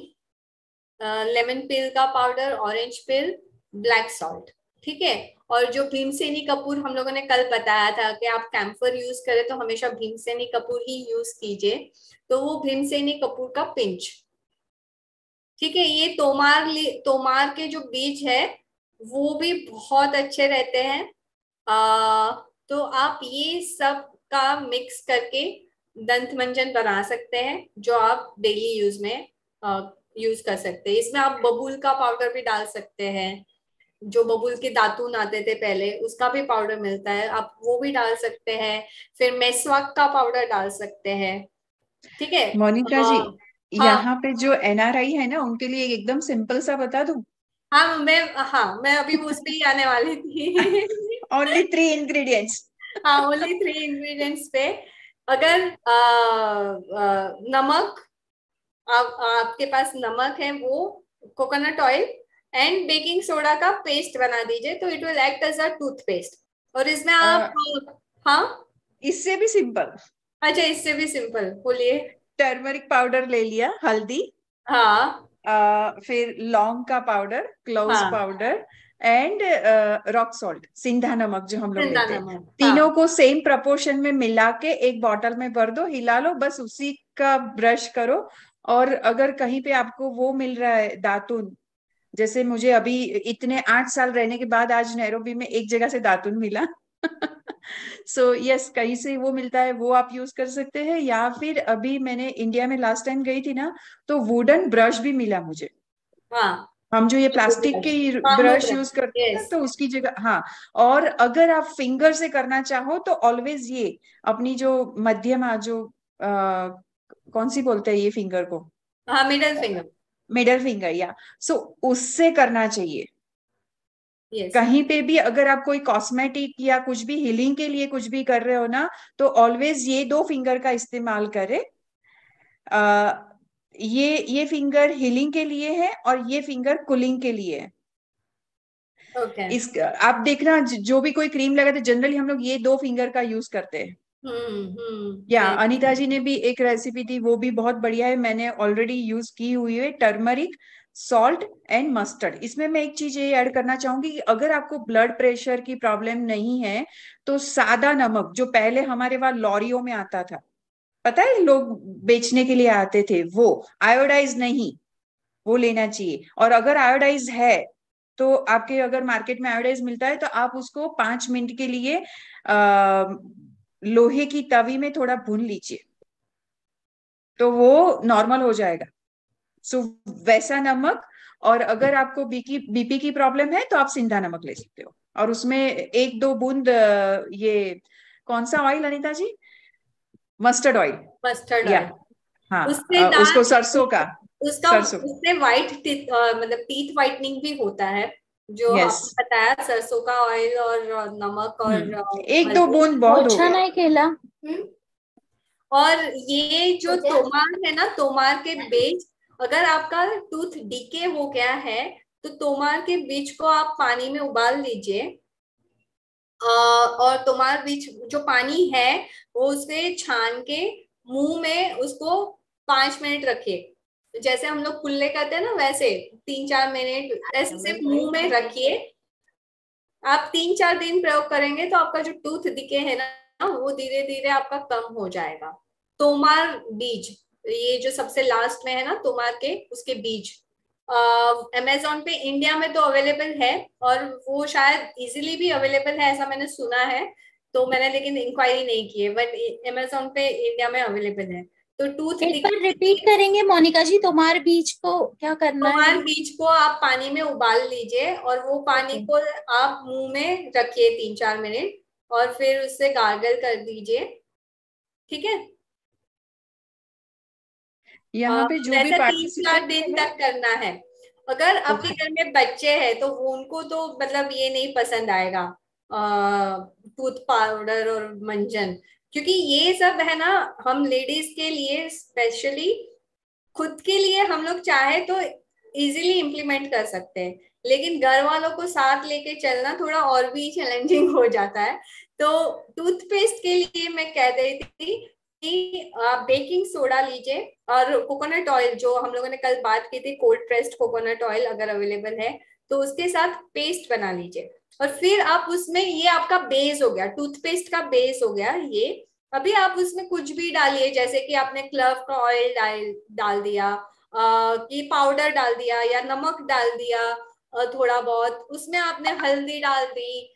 लेमन पिल का पाउडर, ऑरेंज पिल, ब्लैक सॉल्ट, ठीक है। और जो भीमसेनी कपूर हम लोगों ने कल बताया था कि आप कैम्फर यूज करें तो हमेशा भीमसेनी कपूर ही यूज कीजिए, तो वो भीमसेनी कपूर का पिंच, ठीक है। ये तोमार के जो बीज है वो भी बहुत अच्छे रहते हैं। तो आप ये सब का मिक्स करके दंत मंजन बना सकते हैं, जो आप डेली यूज में यूज कर सकते हैं। इसमें आप बबूल का पाउडर भी डाल सकते हैं, जो बबूल के दातून आते थे पहले, उसका भी पाउडर मिलता है, आप वो भी डाल सकते हैं। फिर मेसवाक का पाउडर डाल सकते हैं, ठीक है। मोनिका जी, हाँ यहाँ पे जो एनआरआई है ना, उनके लिए एकदम सिंपल सा बता दूं। मैं अभी उस पे ही आने वाली थी। Only 3 ingredients. हाँ, ओनली 3 इंग्रेडिएंट्स पे। अगर नमक, आपके पास नमक है, वो coconut oil and baking soda का पेस्ट बना दीजिए, तो it will act as a toothpaste. और इसमें आप हाँ, इससे भी सिंपल। अच्छा, इससे भी सिंपल, बोलिए। टर्मरिक पाउडर ले लिया, हल्दी, हाँ फिर लौंग का पाउडर, क्लोव्स हाँ, पाउडर एंड रॉक सॉल्ट, सिंधा नमक जो हम लोग जिंदा लेते हैं, नमक, तीनों हाँ। को सेम प्रपोर्शन में मिला के एक बॉटल में भर दो, हिला लो, बस उसी का ब्रश करो। और अगर कहीं पे आपको वो मिल रहा है दातुन, जैसे मुझे अभी इतने 8 साल रहने के बाद आज नैरोबी में एक जगह से दातुन मिला। सो यस, कहीं से वो मिलता है, वो आप यूज कर सकते हैं। या फिर अभी मैंने इंडिया में लास्ट टाइम गई थी ना, तो वुडन ब्रश भी मिला मुझे। हाँ, हम जो ये प्लास्टिक के बाम्बू ब्रश यूज ब्रश, करते हैं ना, यस। तो उसकी जगह, हाँ। और अगर आप फिंगर से करना चाहो तो ऑलवेज ये अपनी जो मध्यमा जो कौन सी बोलते हैं ये फिंगर को, हाँ, मिडल फिंगर, मिडल फिंगर, या सो उससे करना चाहिए। यस। कहीं पे भी अगर आप कोई कॉस्मेटिक या कुछ भी हीलिंग के लिए कुछ भी कर रहे हो ना, तो ऑलवेज ये 2 फिंगर का इस्तेमाल करें। आ, ये फिंगर हीलिंग के लिए है और ये फिंगर कूलिंग के लिए है। ओके। इस आप देखना, जो भी कोई क्रीम लगाते जनरली हम लोग ये 2 फिंगर का यूज करते हैं। या yes। अनीता जी ने भी एक रेसिपी दी, वो भी बहुत बढ़िया है, मैंने ऑलरेडी यूज की हुई है, टर्मरिक, सॉल्ट एंड मस्टर्ड। इसमें मैं एक चीज ये ऐड करना चाहूंगी कि अगर आपको ब्लड प्रेशर की प्रॉब्लम नहीं है, तो सादा नमक जो पहले हमारे वहां लॉरियों में आता था, पता है, लोग बेचने के लिए आते थे, वो आयोडाइज नहीं, वो लेना चाहिए। और अगर आयोडाइज है, तो आपके अगर मार्केट में आयोडाइज मिलता है, तो आप उसको 5 मिनट के लिए लोहे की तवी में थोड़ा भून लीजिए, तो वो नॉर्मल हो जाएगा। सो वैसा नमक। और अगर आपको बीपी की प्रॉब्लम है, तो आप सिंधा नमक ले सकते हो, और उसमें 1-2 बूंद ये कौन सा ऑयल अनीता जी, मस्टर्ड ऑयल, मस्टर्ड या ऑयल, हाँ, उससे उसको दांत, सरसों का, उसका, सरसों, उससे वाइट टीथ, मतलब टीथ वाइटनिंग भी होता है, जो यस। आपने बताया, सरसों का ऑयल और नमक और 1-2 हल्दी। बूंद बहुत हो पोछा गया। नहीं केला। हम्म। और ये जो तोमार है ना, तोमार के बीज, अगर आपका टूथ डीके हो गया है, तो तोमार के बीज को आप पानी में उबाल लीजिए। और तोमार बीज जो पानी है, वो उसे छान के मुंह में उसको 5 मिनट रखिए। जैसे हम लोग कुल्ले करते हैं ना, वैसे 3-4 मिनट ऐसे सिर्फ मुंह में रखिए। आप 3-4 दिन प्रयोग करेंगे तो आपका जो टूथ डिके है ना, वो धीरे धीरे आपका कम हो जाएगा। तोमार बीज, ये जो सबसे लास्ट में है ना, तोमार के, उसके बीज अमेजोन पे इंडिया में तो अवेलेबल है, और वो शायद इजीली भी अवेलेबल है, ऐसा मैंने सुना है। तो मैंने लेकिन इंक्वायरी नहीं की है, बट अमेजोन पे इंडिया में अवेलेबल है। तो टूथ एक बार रिपीट करेंगे मोनिका जी, तुम्हारे बीज को क्या करना तोमार है? बीज को आप पानी में उबाल लीजिए, और वो पानी ओके। को आप मुंह में रखिए 3-4 मिनट, और फिर उससे गार्गल कर दीजिए, ठीक है। यहाँ पे जो भी वैसा 3-4 दिन पार्टिसिपेंट है, तक करना है। अगर आपके ओके, घर में बच्चे हैं तो वो, उनको तो मतलब ये नहीं पसंद आएगा, टूथ पाउडर और मंजन, क्योंकि ये सब है ना, हम लेडीज के लिए स्पेशली, खुद के लिए हम लोग चाहे तो इजीली इम्प्लीमेंट कर सकते हैं, लेकिन घर वालों को साथ लेके चलना थोड़ा और भी चैलेंजिंग हो जाता है। तो टूथपेस्ट के लिए मैं कह रही थी कि आप बेकिंग सोडा लीजिए और कोकोनट ऑयल, जो हम लोगों ने कल बात की थी, कोल्ड प्रेस्ड कोकोनट ऑयल अगर अवेलेबल है तो उसके साथ पेस्ट बना लीजिए। और फिर आप उसमें, ये आपका बेस हो गया, टूथपेस्ट का बेस हो गया ये। अभी आप उसमें कुछ भी डालिए, जैसे कि आपने क्लव का ऑयल डाल दिया, कि पाउडर डाल दिया या नमक डाल दिया, थोड़ा बहुत उसमें आपने हल्दी डाल दी,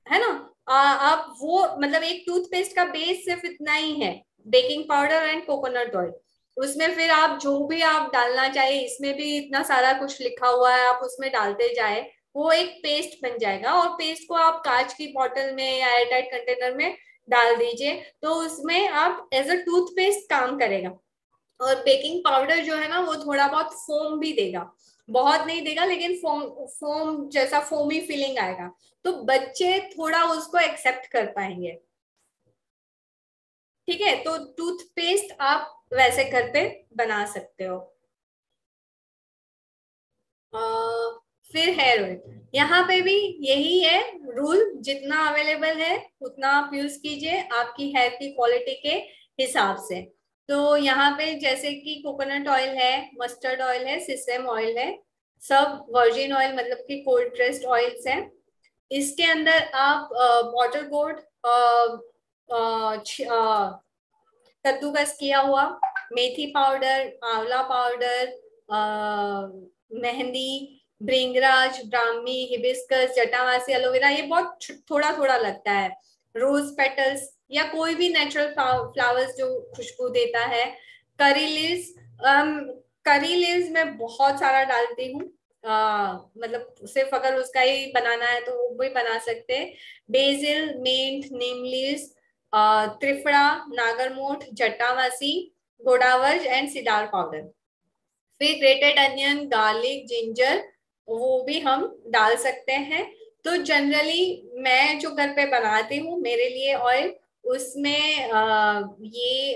है ना। आप वो मतलब एक टूथपेस्ट का बेस सिर्फ इतना ही है, baking powder and coconut oil. उसमें फिर आप जो भी आप डालना चाहिए, इसमें भी इतना सारा कुछ लिखा हुआ है, आप उसमें डालते जाए, वो एक पेस्ट बन जाएगा। और पेस्ट को आप कांच की बोतल में या एयरटाइट कंटेनर में डाल दीजिए, तो उसमें आप एज अ टूथपेस्ट काम करेगा। और बेकिंग पाउडर जो है ना, वो थोड़ा बहुत फोम भी देगा, बहुत नहीं देगा लेकिन फोम जैसा फोमी फीलिंग आएगा, तो बच्चे थोड़ा उसको एक्सेप्ट कर पाएंगे। ठीक है, तो टूथपेस्ट आप वैसे घर पे बना सकते हो। फिर हेयर ऑयल, यहाँ पे भी यही है रूल, जितना अवेलेबल है उतना आप यूज कीजिए आपकी हेयर की क्वालिटी के हिसाब से। तो यहाँ पे जैसे कि कोकोनट ऑयल है, मस्टर्ड ऑयल है, सिसम ऑयल है, सब वर्जिन ऑयल मतलब कि कोल्ड प्रेस्ड ऑयल्स हैं। इसके अंदर आप बॉटल गोर्ड, कद्दूकस किया हुआ, मेथी पाउडर, आंवला पाउडर, मेहंदी, भृंगराज, ब्राह्मी, हिबिस्कस, जटामासी, एलोवेरा, ये बहुत थोड़ा थोड़ा लगता है, रोज पेटल्स या कोई भी नेचुरल फ्लावर्स जो खुशबू देता है, करी लीव्स, करी लीव्स मैं बहुत सारा डालती हूँ, मतलब सिर्फ अगर उसका ही बनाना है तो वो भी बना सकते हैं। बेसिल, मिंट, नीम लीव्स, त्रिफला, नागरमोठ, जटामासी, गोडावज एंड सिडार पाउडर। फिर ग्रेटेड अनियन, गार्लिक, जिंजर, वो भी हम डाल सकते हैं। तो जनरली मैं जो घर पे बनाती हूँ मेरे लिए ऑयल, उसमें ये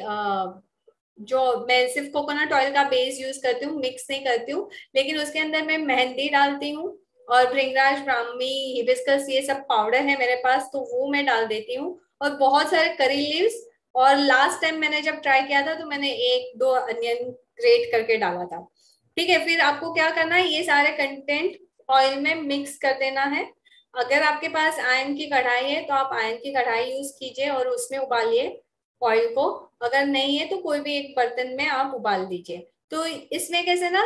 जो मैं सिर्फ कोकोनट ऑयल का बेस यूज करती हूँ, मिक्स नहीं करती हूँ, लेकिन उसके अंदर मैं मेहंदी डालती हूँ और भृंगराज, ब्राह्मी, हिबिस्कस, ये सब पाउडर है मेरे पास, तो वो मैं डाल देती हूँ, और बहुत सारे करी लीव्स। और लास्ट टाइम मैंने जब ट्राई किया था तो मैंने 1-2 अनियन ग्रेट करके डाला था। ठीक है, फिर आपको क्या करना है, ये सारे कंटेंट ऑयल में मिक्स कर देना है। अगर आपके पास आयरन की कढ़ाई है तो आप आयरन की कढ़ाई यूज कीजिए और उसमें उबालिए ऑयल को, अगर नहीं है तो कोई भी एक बर्तन में आप उबाल दीजिए। तो इसमें कैसे ना,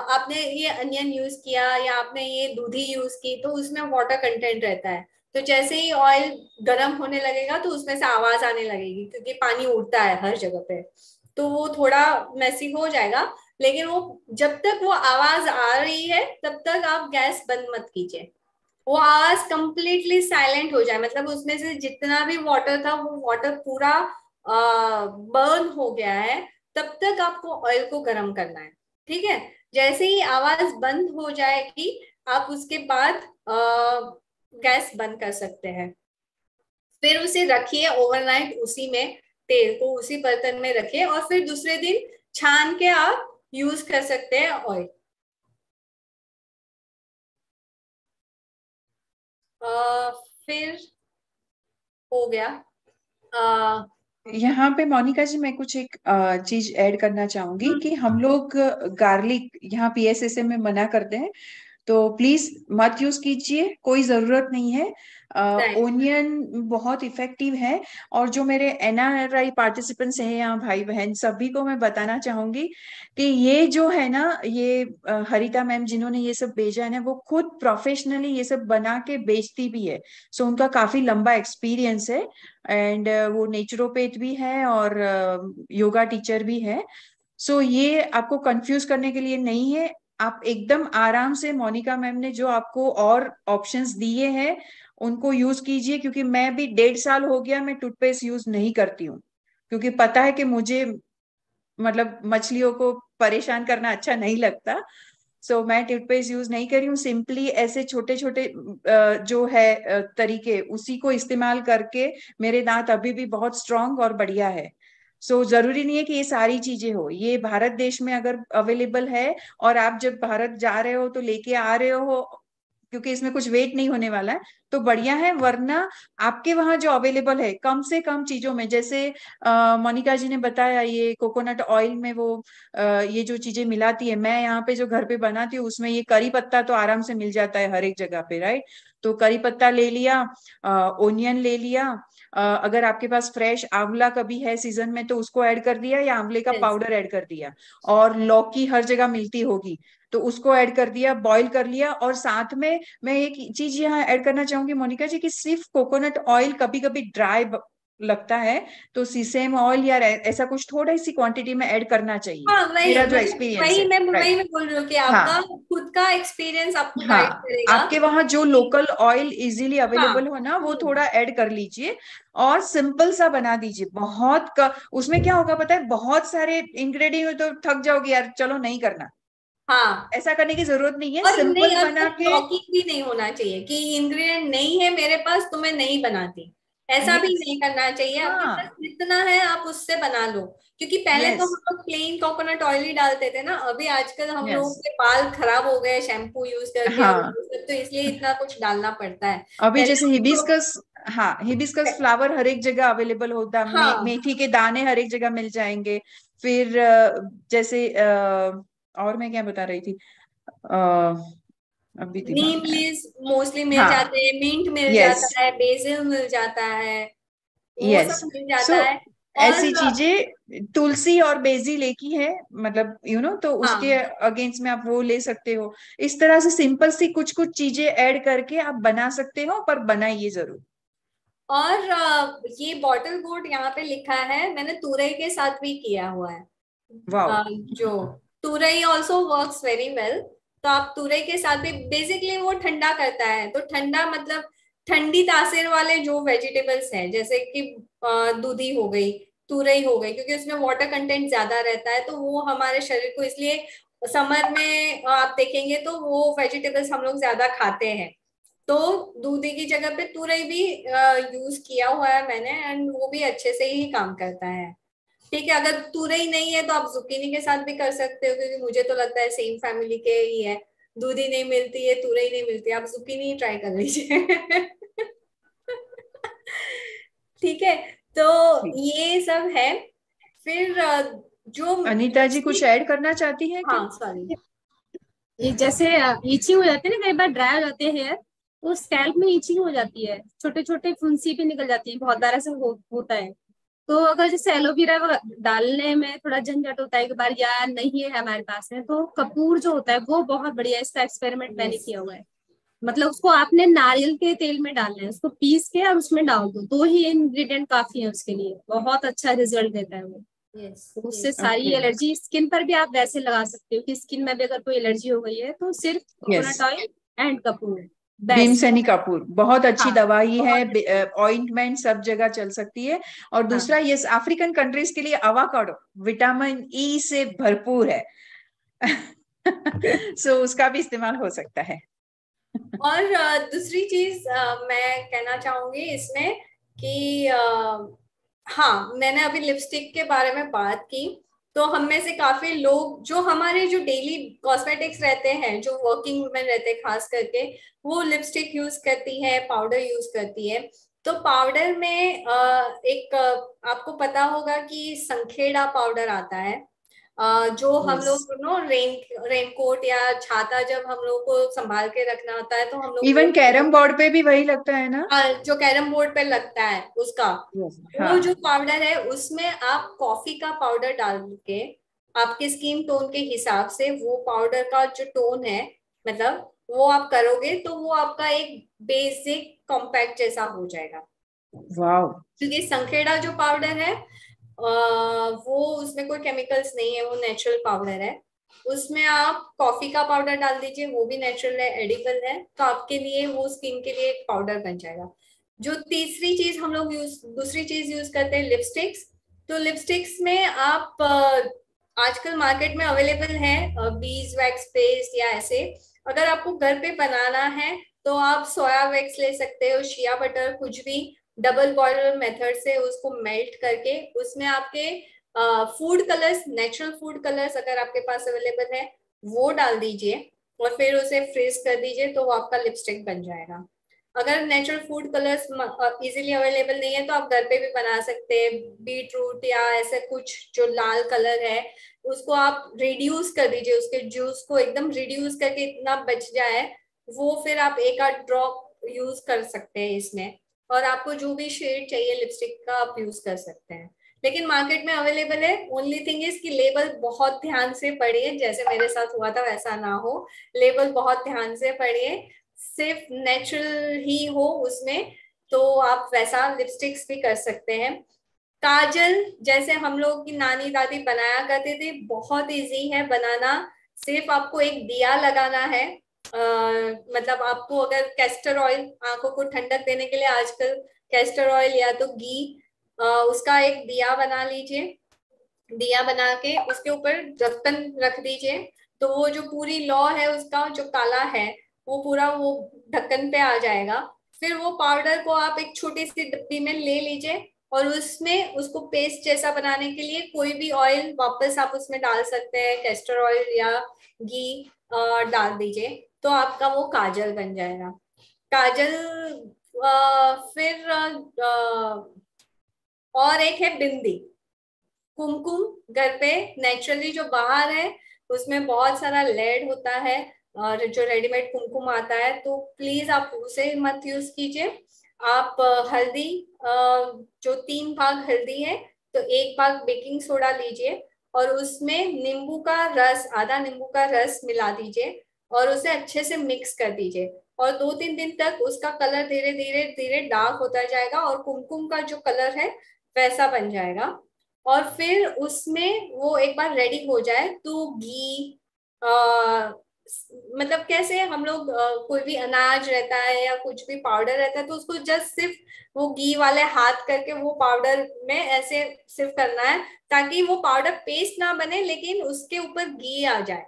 आपने ये अनियन यूज किया या आपने ये दूधी यूज की तो उसमें वाटर कंटेंट रहता है, तो जैसे ही ऑयल गर्म होने लगेगा तो उसमें से आवाज आने लगेगी, क्योंकि पानी उड़ता है हर जगह पे, तो वो थोड़ा मैसी हो जाएगा। लेकिन वो जब तक वो आवाज आ रही है तब तक आप गैस बंद मत कीजिए, वो आवाज कंप्लीटली साइलेंट हो जाए, मतलब उसमें से जितना भी वाटर था वो वाटर पूरा बर्न हो गया है, तब तक आपको ऑयल को गर्म करना है। ठीक है, जैसे ही आवाज बंद हो जाएगी आप उसके बाद गैस बंद कर सकते हैं। फिर उसे रखिए ओवरनाइट, उसी में तेल को उसी बर्तन में रखिए और फिर दूसरे दिन छान के आप यूज कर सकते हैं ऑयल। फिर हो गया। यहाँ पे मोनिका जी मैं कुछ एक चीज ऐड करना चाहूंगी कि हम लोग गार्लिक यहाँ पीएसएसए में मना करते हैं, तो प्लीज मत यूज कीजिए, कोई जरूरत नहीं है। ओनियन बहुत इफेक्टिव है। और जो मेरे एनआरआई पार्टिसिपेंट्स हैं यहाँ, भाई बहन सभी को मैं बताना चाहूंगी कि ये जो है ना, ये हरिता मैम जिन्होंने ये सब भेजा है ना, वो खुद प्रोफेशनली ये सब बना के बेचती भी है। सो उनका काफी लंबा एक्सपीरियंस है, एंड वो नेचुरोपैथ भी है और योगा टीचर भी है। सो ये आपको कंफ्यूज करने के लिए नहीं है, आप एकदम आराम से मोनिका मैम ने जो आपको और ऑप्शंस दिए हैं उनको यूज कीजिए। क्योंकि मैं भी 1.5 साल हो गया मैं टूथपेस्ट यूज नहीं करती हूँ, क्योंकि पता है कि मुझे मतलब मछलियों को परेशान करना अच्छा नहीं लगता। सो मैं टूथपेस्ट यूज नहीं करी हूँ, सिंपली ऐसे छोटे छोटे जो है तरीके उसी को इस्तेमाल करके मेरे दांत अभी भी बहुत स्ट्रांग और बढ़िया है। सो जरूरी नहीं है कि ये सारी चीजें हो, ये भारत देश में अगर अवेलेबल है और आप जब भारत जा रहे हो तो लेके आ रहे हो, क्योंकि इसमें कुछ वेट नहीं होने वाला है, तो बढ़िया है। वरना आपके वहां जो अवेलेबल है कम से कम चीजों में, जैसे मोनिका जी ने बताया ये कोकोनट ऑयल में वो ये जो चीजें मिलाती है, मैं यहाँ पे जो घर पे बनाती हूँ उसमें ये करी पत्ता तो आराम से मिल जाता है हर एक जगह पे, राइट। तो करी पत्ता ले लिया, ओनियन ले लिया, अगर आपके पास फ्रेश आंवला कभी है सीजन में तो उसको ऐड कर दिया, या आंवले का पाउडर ऐड कर दिया, और लौकी हर जगह मिलती होगी तो उसको ऐड कर दिया, बॉईल कर लिया। और साथ में मैं एक चीज यहाँ ऐड करना चाहूंगी मोनिका जी, कि सिर्फ कोकोनट ऑयल कभी कभी ड्राई लगता है, तो सीसेम ऑयल या ऐसा कुछ थोड़ी सी क्वांटिटी में ऐड करना चाहिए। हाँ, मेरा जो एक्सपीरियंस है, वही मैं बोल रही हूँ कि आपका खुद का एक्सपीरियंस आपको गाइड करेगा। आपके वहां जो लोकल ऑयल इजीली अवेलेबल हो ना, वो थोड़ा ऐड कर लीजिए और सिंपल सा बना दीजिए। उसमें क्या होगा पता है, बहुत सारे इंग्रेडिएंट तो थक जाओगे यार, चलो नहीं करना। हाँ, ऐसा करने की जरूरत नहीं है, और नहीं, सिंपल बना के। शॉकिंग भी नहीं होना चाहिए कि इंग्रेडिएंट नहीं है मेरे पास तो मैं नहीं बनाती, ऐसा भी नहीं करना चाहिए। आपके पास जितना है आप उससे बना लो, क्योंकि पहले तो हम लोग प्लेन कोकोनट ऑयल ही डालते थे ना, अभी आजकल हम लोगों के बाल खराब हो गए शैम्पू यूज करके, तो इसलिए इतना कुछ डालना पड़ता है। अभी जैसे हिबिस्कस, हिबिस्कस फ्लावर हर एक जगह अवेलेबल होता है, मेथी के दाने हर एक जगह मिल जाएंगे। फिर जैसे और मैं क्या बता रही थी, अभी नीम लीव्स मोस्टली मिल जाते हैं, मिंट मिल जाता है, बेसिल मिल जाता है, वो सब मिल जाता है। ऐसी चीजें, तुलसी और बेसिल एक ही है, मतलब तो उसके अगेंस्ट में आप वो ले सकते हो। इस तरह से सिंपल सी कुछ कुछ चीजें ऐड करके आप बना सकते हो, पर बनाइए जरूर। और ये बॉटल गोट यहाँ पे लिखा है, मैंने तुरई के साथ भी किया हुआ है। जो तुरई ऑल्सो वर्क्स वेरी वेल, तो आप तुरई के साथ भी, बेसिकली वो ठंडा करता है, तो ठंडा मतलब ठंडी तासीर वाले जो वेजिटेबल्स हैं, जैसे कि दूधी हो गई, तुरई हो गई, क्योंकि उसमें वाटर कंटेंट ज्यादा रहता है, तो वो हमारे शरीर को, इसलिए समर में आप देखेंगे तो वो वेजिटेबल्स हम लोग ज्यादा खाते हैं। तो दूधी की जगह पे तुरई भी यूज किया हुआ है मैंने, एंड वो भी अच्छे से ही काम करता है। ठीक है, अगर तुरई नहीं है तो आप जुकीनी के साथ भी कर सकते हो, क्योंकि मुझे तो लगता है सेम फैमिली के ही है। दूधी नहीं मिलती है, तुरई नहीं मिलती है, आप जुकीनी ही ट्राई कर लीजिए। ठीक है, तो ये सब है। फिर जो अनीता जी कुछ ऐड करना चाहती है? हाँ, सॉरी। ये जैसे ईचिंग हो जाती है ना, कई बार ड्राई हो जाते हैं हेयर, तो स्कैल्प में ईचिंग हो जाती है, छोटे छोटे फुंसी भी निकल जाती है, बहुत बार ऐसा होता है। तो अगर जैसे एलोवेरा डालने में थोड़ा झंझट होता है, एक बार या नहीं है हमारे पास में, तो कपूर जो होता है वो बहुत बढ़िया है। इसका एक्सपेरिमेंट मैंने किया हुआ है। मतलब उसको आपने नारियल के तेल में डालना है, उसको पीस के और उसमें डाल दो ही इंग्रेडिएंट काफी है उसके लिए, बहुत अच्छा रिजल्ट देता है वो। उससे सारी एलर्जी, स्किन पर भी आप वैसे लगा सकते हो कि स्किन में भी अगर कोई एलर्जी हो गई है तो सिर्फ coconut oil and Kapoor, Bhimseni Kapoor बहुत अच्छी दवाई है, ऑइंटमेंट सब जगह चल सकती है। और दूसरा, ये अफ्रीकन कंट्रीज के लिए अवाकाडो विटामिन ई से भरपूर है। सो उसका भी इस्तेमाल हो सकता है। और दूसरी चीज मैं कहना चाहूंगी इसमें कि हाँ, मैंने अभी लिपस्टिक के बारे में बात की, तो हम में से काफी लोग जो हमारे जो डेली कॉस्मेटिक्स रहते हैं, जो वर्किंग वुमेन रहते हैं खास करके, वो लिपस्टिक यूज करती है, पाउडर यूज करती है। तो पाउडर में एक आपको पता होगा कि संखेड़ा पाउडर आता है, जो हम लोग रेनकोट या छाता जब हम लोग को संभाल के रखना होता है तो हम लोग, इवन कैरम बोर्ड पे भी वही लगता है ना, जो कैरम बोर्ड पे लगता है उसका, वो जो पाउडर है उसमें आप कॉफी का पाउडर डाल के, आपके स्किन टोन के हिसाब से वो पाउडर का जो टोन है, मतलब वो आप करोगे तो वो आपका एक बेसिक कॉम्पैक्ट जैसा हो जाएगा। वाओ। क्योंकि संखेड़ा जो पाउडर है वो, उसमें कोई केमिकल्स नहीं है, वो नेचुरल पाउडर है। उसमें आप कॉफी का पाउडर डाल दीजिए, वो भी नेचुरल है, एडिबल है, तो आपके लिए वो स्किन के लिए एक पाउडर बन जाएगा। जो तीसरी चीज हम लोग दूसरी चीज यूज करते हैं, लिपस्टिक्स। तो लिपस्टिक्स में आप आजकल मार्केट में अवेलेबल है बीज वैक्स पेस्ट या ऐसे। अगर आपको घर पे बनाना है तो आप सोया वैक्स ले सकते हो, शिया बटर, कुछ भी, डबल बॉयलर मेथड से उसको मेल्ट करके उसमें आपके food colours, natural food colours अगर आपके पास अवेलेबल है वो डाल दीजिए और फिर उसे फ्रीज कर दीजिए, तो वो आपका लिपस्टिक बन जाएगा। अगर natural food colours easily available नहीं है तो आप घर पे भी बना सकते हैं। बीट रूट या ऐसे कुछ जो लाल कलर है उसको आप रिड्यूस कर दीजिए, उसके जूस को एकदम रिड्यूस करके इतना बच जाए वो फिर आप एक आध ड्रॉप यूज कर सकते हैं इसमें, और आपको जो भी शेड चाहिए लिपस्टिक का आप यूज कर सकते हैं। लेकिन मार्केट में अवेलेबल है। ओनली थिंग इज कि लेबल बहुत ध्यान से पढ़िए, जैसे मेरे साथ हुआ था वैसा ना हो। लेबल बहुत ध्यान से पढ़िए, सिर्फ नेचुरल ही हो उसमें, तो आप वैसा लिपस्टिक्स भी कर सकते हैं। काजल जैसे हम लोग की नानी दादी बनाया करते थे, बहुत इजी है बनाना। सिर्फ आपको एक दिया लगाना है। मतलब आपको अगर कैस्टर ऑयल, आंखों को ठंडक देने के लिए आजकल कैस्टर ऑयल या तो घी, उसका एक दिया बना लीजिए। दिया बना के उसके ऊपर ढक्कन रख दीजिए, तो वो जो पूरी लौ है उसका जो काला है वो पूरा वो ढक्कन पे आ जाएगा। फिर वो पाउडर को आप एक छोटी सी डिब्बी में ले लीजिए और उसमें उसको पेस्ट जैसा बनाने के लिए कोई भी ऑयल वापस आप उसमें डाल सकते हैं, कैस्टर ऑयल या घी डाल दीजिए, तो आपका वो काजल बन जाएगा। काजल फिर और एक है बिंदी। कुमकुम घर पे नेचुरली जो बाहर है उसमें बहुत सारा लेड होता है और जो रेडीमेड कुमकुम आता है, तो प्लीज आप उसे मत यूज कीजिए। आप हल्दी, जो 3 भाग हल्दी है तो 1 भाग बेकिंग सोडा लीजिए और उसमें नींबू का रस, आधा नींबू का रस मिला दीजिए और उसे अच्छे से मिक्स कर दीजिए और 2-3 दिन तक उसका कलर धीरे धीरे धीरे डार्क होता जाएगा और कुमकुम का जो कलर है वैसा बन जाएगा। और फिर उसमें वो एक बार रेडी हो जाए तो घी, मतलब कैसे हम लोग कोई भी अनाज रहता है या कुछ भी पाउडर रहता है तो उसको जस्ट सिर्फ वो घी वाले हाथ करके वो पाउडर में ऐसे सिर्फ करना है, ताकि वो पाउडर पेस्ट ना बने लेकिन उसके ऊपर घी आ जाए।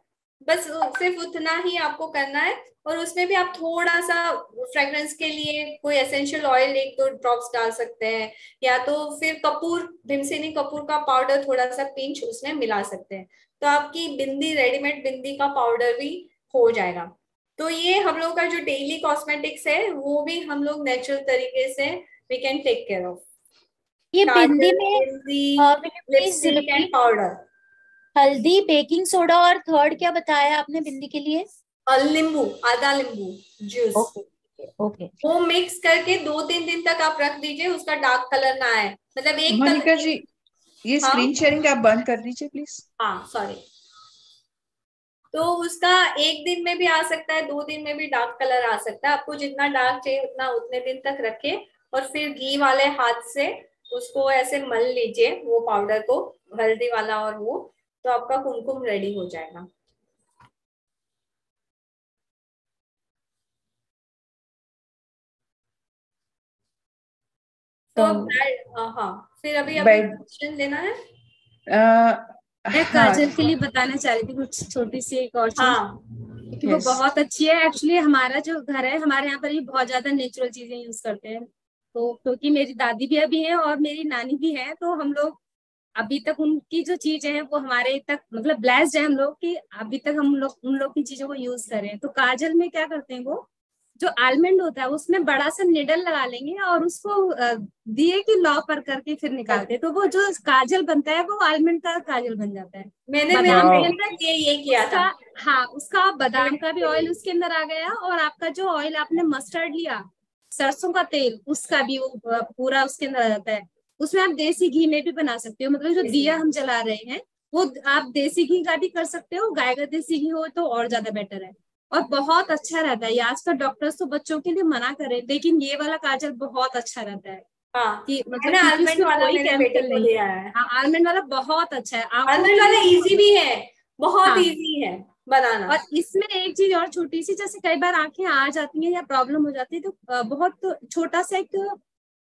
बस सिर्फ उतना ही आपको करना है। और उसमें भी आप थोड़ा सा फ्रेग्रेंस के लिए कोई एसेंशियल ऑयल 1-2 ड्रॉप्स डाल सकते हैं, या तो फिर कपूर, भीमसेनी कपूर का पाउडर थोड़ा सा पिंच उसमें मिला सकते हैं, तो आपकी बिंदी, रेडीमेड बिंदी का पाउडर भी हो जाएगा। तो ये हम लोग का जो डेली कॉस्मेटिक्स है वो भी हम लोग नेचुरल तरीके से we can take care of. ये बिंदी में लिपस्टिक एंड पाउडर, हल्दी, बेकिंग सोडा और थर्ड क्या बताया आपने बिंदी के लिए? और नींबू, आधा नींबू जूस। ओके। वो मिक्स करके 2-3 दिन तक आप रख दीजिए, उसका डार्क कलर ना आए, मतलब एक मोनिका जी ये हाँ? स्क्रीन शेयरिंग आप बंद कर दीजिए प्लीज। हाँ सॉरी। तो उसका 1 दिन में भी आ सकता है, 2 दिन में भी डार्क कलर आ सकता है। आपको जितना डार्क चाहिए उतना उतने दिन तक रखे और फिर घी वाले हाथ से उसको ऐसे मल लीजिए वो पाउडर को, हल्दी वाला, और वो तो आपका कुमकुम रेडी हो जाएगा। तो हाँ, फिर अभी क्वेश्चन लेना है। मैं काजल के लिए बताना चाह रही थी कुछ छोटी सी एक और चीज, कि वो बहुत अच्छी है। एक्चुअली हमारा जो घर है, हमारे यहाँ पर भी बहुत ज्यादा नेचुरल चीजें यूज करते हैं, तो क्योंकि मेरी दादी भी अभी है और मेरी नानी भी है, तो हम लोग अभी तक उनकी जो चीजें हैं वो हमारे तक, मतलब ब्लेस्ड है हम लोग कि अभी तक हम लोग उन लोग की चीजों को यूज कर रहे हैं। तो काजल में क्या करते हैं, वो जो आलमंड होता है उसमें बड़ा सा निडल लगा लेंगे और उसको दिए की लौ पर करके फिर निकालते हैं, तो वो जो काजल बनता है वो आलमंड का काजल बन जाता है। मैंने बादाम के अंदर ये किया था। हाँ, उसका बादाम का भी ऑयल उसके अंदर आ गया और आपका जो ऑयल आपने मस्टर्ड लिया, सरसों का तेल, उसका भी वो पूरा उसके अंदर आ जाता है। उसमें आप देसी घी में भी बना सकते हो, मतलब जो दिया हम जला रहे हैं वो आप देसी घी का भी कर सकते हो, गाय का देसी घी हो तो और ज्यादा बेटर है और बहुत अच्छा रहता है। ये आजकल डॉक्टर्स तो बच्चों के लिए मना करे, लेकिन ये वाला काजल बहुत अच्छा रहता है। हाँ, कि मतलब आलमंड वाला मैंने बेटे को दिया है। हाँ, आलमंड वाला बहुत अच्छा है। आलमंड वाला इजी भी है, बहुत इजी है बनाना। और इसमें एक चीज और छोटी सी, जैसे कई बार आंखें आ जाती हैं या प्रॉब्लम हो जाती है तो बहुत छोटा सा एक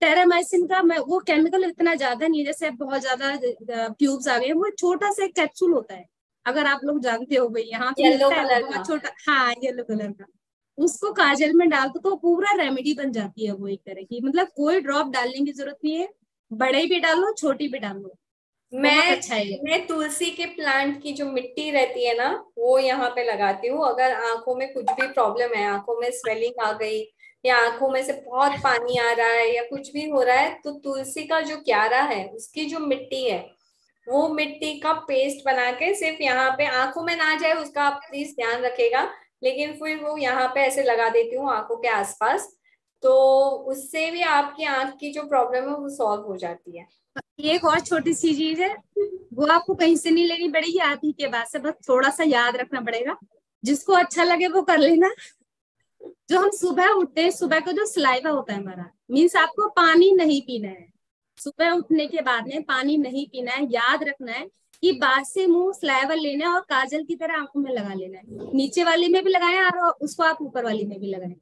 टेरामाइसिन का, वो केमिकल इतना ज्यादा नहीं है, जैसे बहुत ज्यादा ट्यूब्स आ गए हैं, वो छोटा सा एक कैप्सूल होता है, अगर आप लोग जानते हो भाई, यहाँ पे मिलता है बहुत छोटा, हाँ येलो कलर का, उसको काजल में डाल दो तो पूरा रेमेडी बन जाती है वो एक तरह की। मतलब कोई ड्रॉप डालने की जरूरत नहीं है, बड़े भी डालो छोटी भी डालो, बहुत अच्छा है ये। मैं तुलसी के प्लांट की जो मिट्टी रहती है ना, वो यहाँ पे लगाती हूँ। अगर आंखों में कुछ भी प्रॉब्लम है, आंखों में स्वेलिंग आ गई या आंखों में से बहुत पानी आ रहा है या कुछ भी हो रहा है, तो तुलसी का जो क्यारा है उसकी जो मिट्टी है, वो मिट्टी का पेस्ट बना के सिर्फ यहाँ पे, आंखों में ना जाए उसका आप प्लीज ध्यान रखेगा, लेकिन फिर वो यहाँ पे ऐसे लगा देती हूँ आंखों के आसपास, तो उससे भी आपकी आंख की जो प्रॉब्लम है वो सॉल्व हो जाती है। एक और छोटी सी चीज है, वो आपको कहीं से नहीं लेनी पड़ेगी, आप ही के बाद से बस थोड़ा सा याद रखना पड़ेगा। जिसको अच्छा लगे वो कर लेना। जो हम सुबह उठते हैं, सुबह का जो सलाइवा होता है हमारा, मीन्स आपको पानी नहीं पीना है। सुबह उठने के बाद में पानी नहीं पीना है, याद रखना है कि बाद से मुंह सलाइवा लेना है और काजल की तरह आंखों में लगा लेना है। नीचे वाली में भी लगाएं और उसको आप ऊपर वाली में भी लगाएं।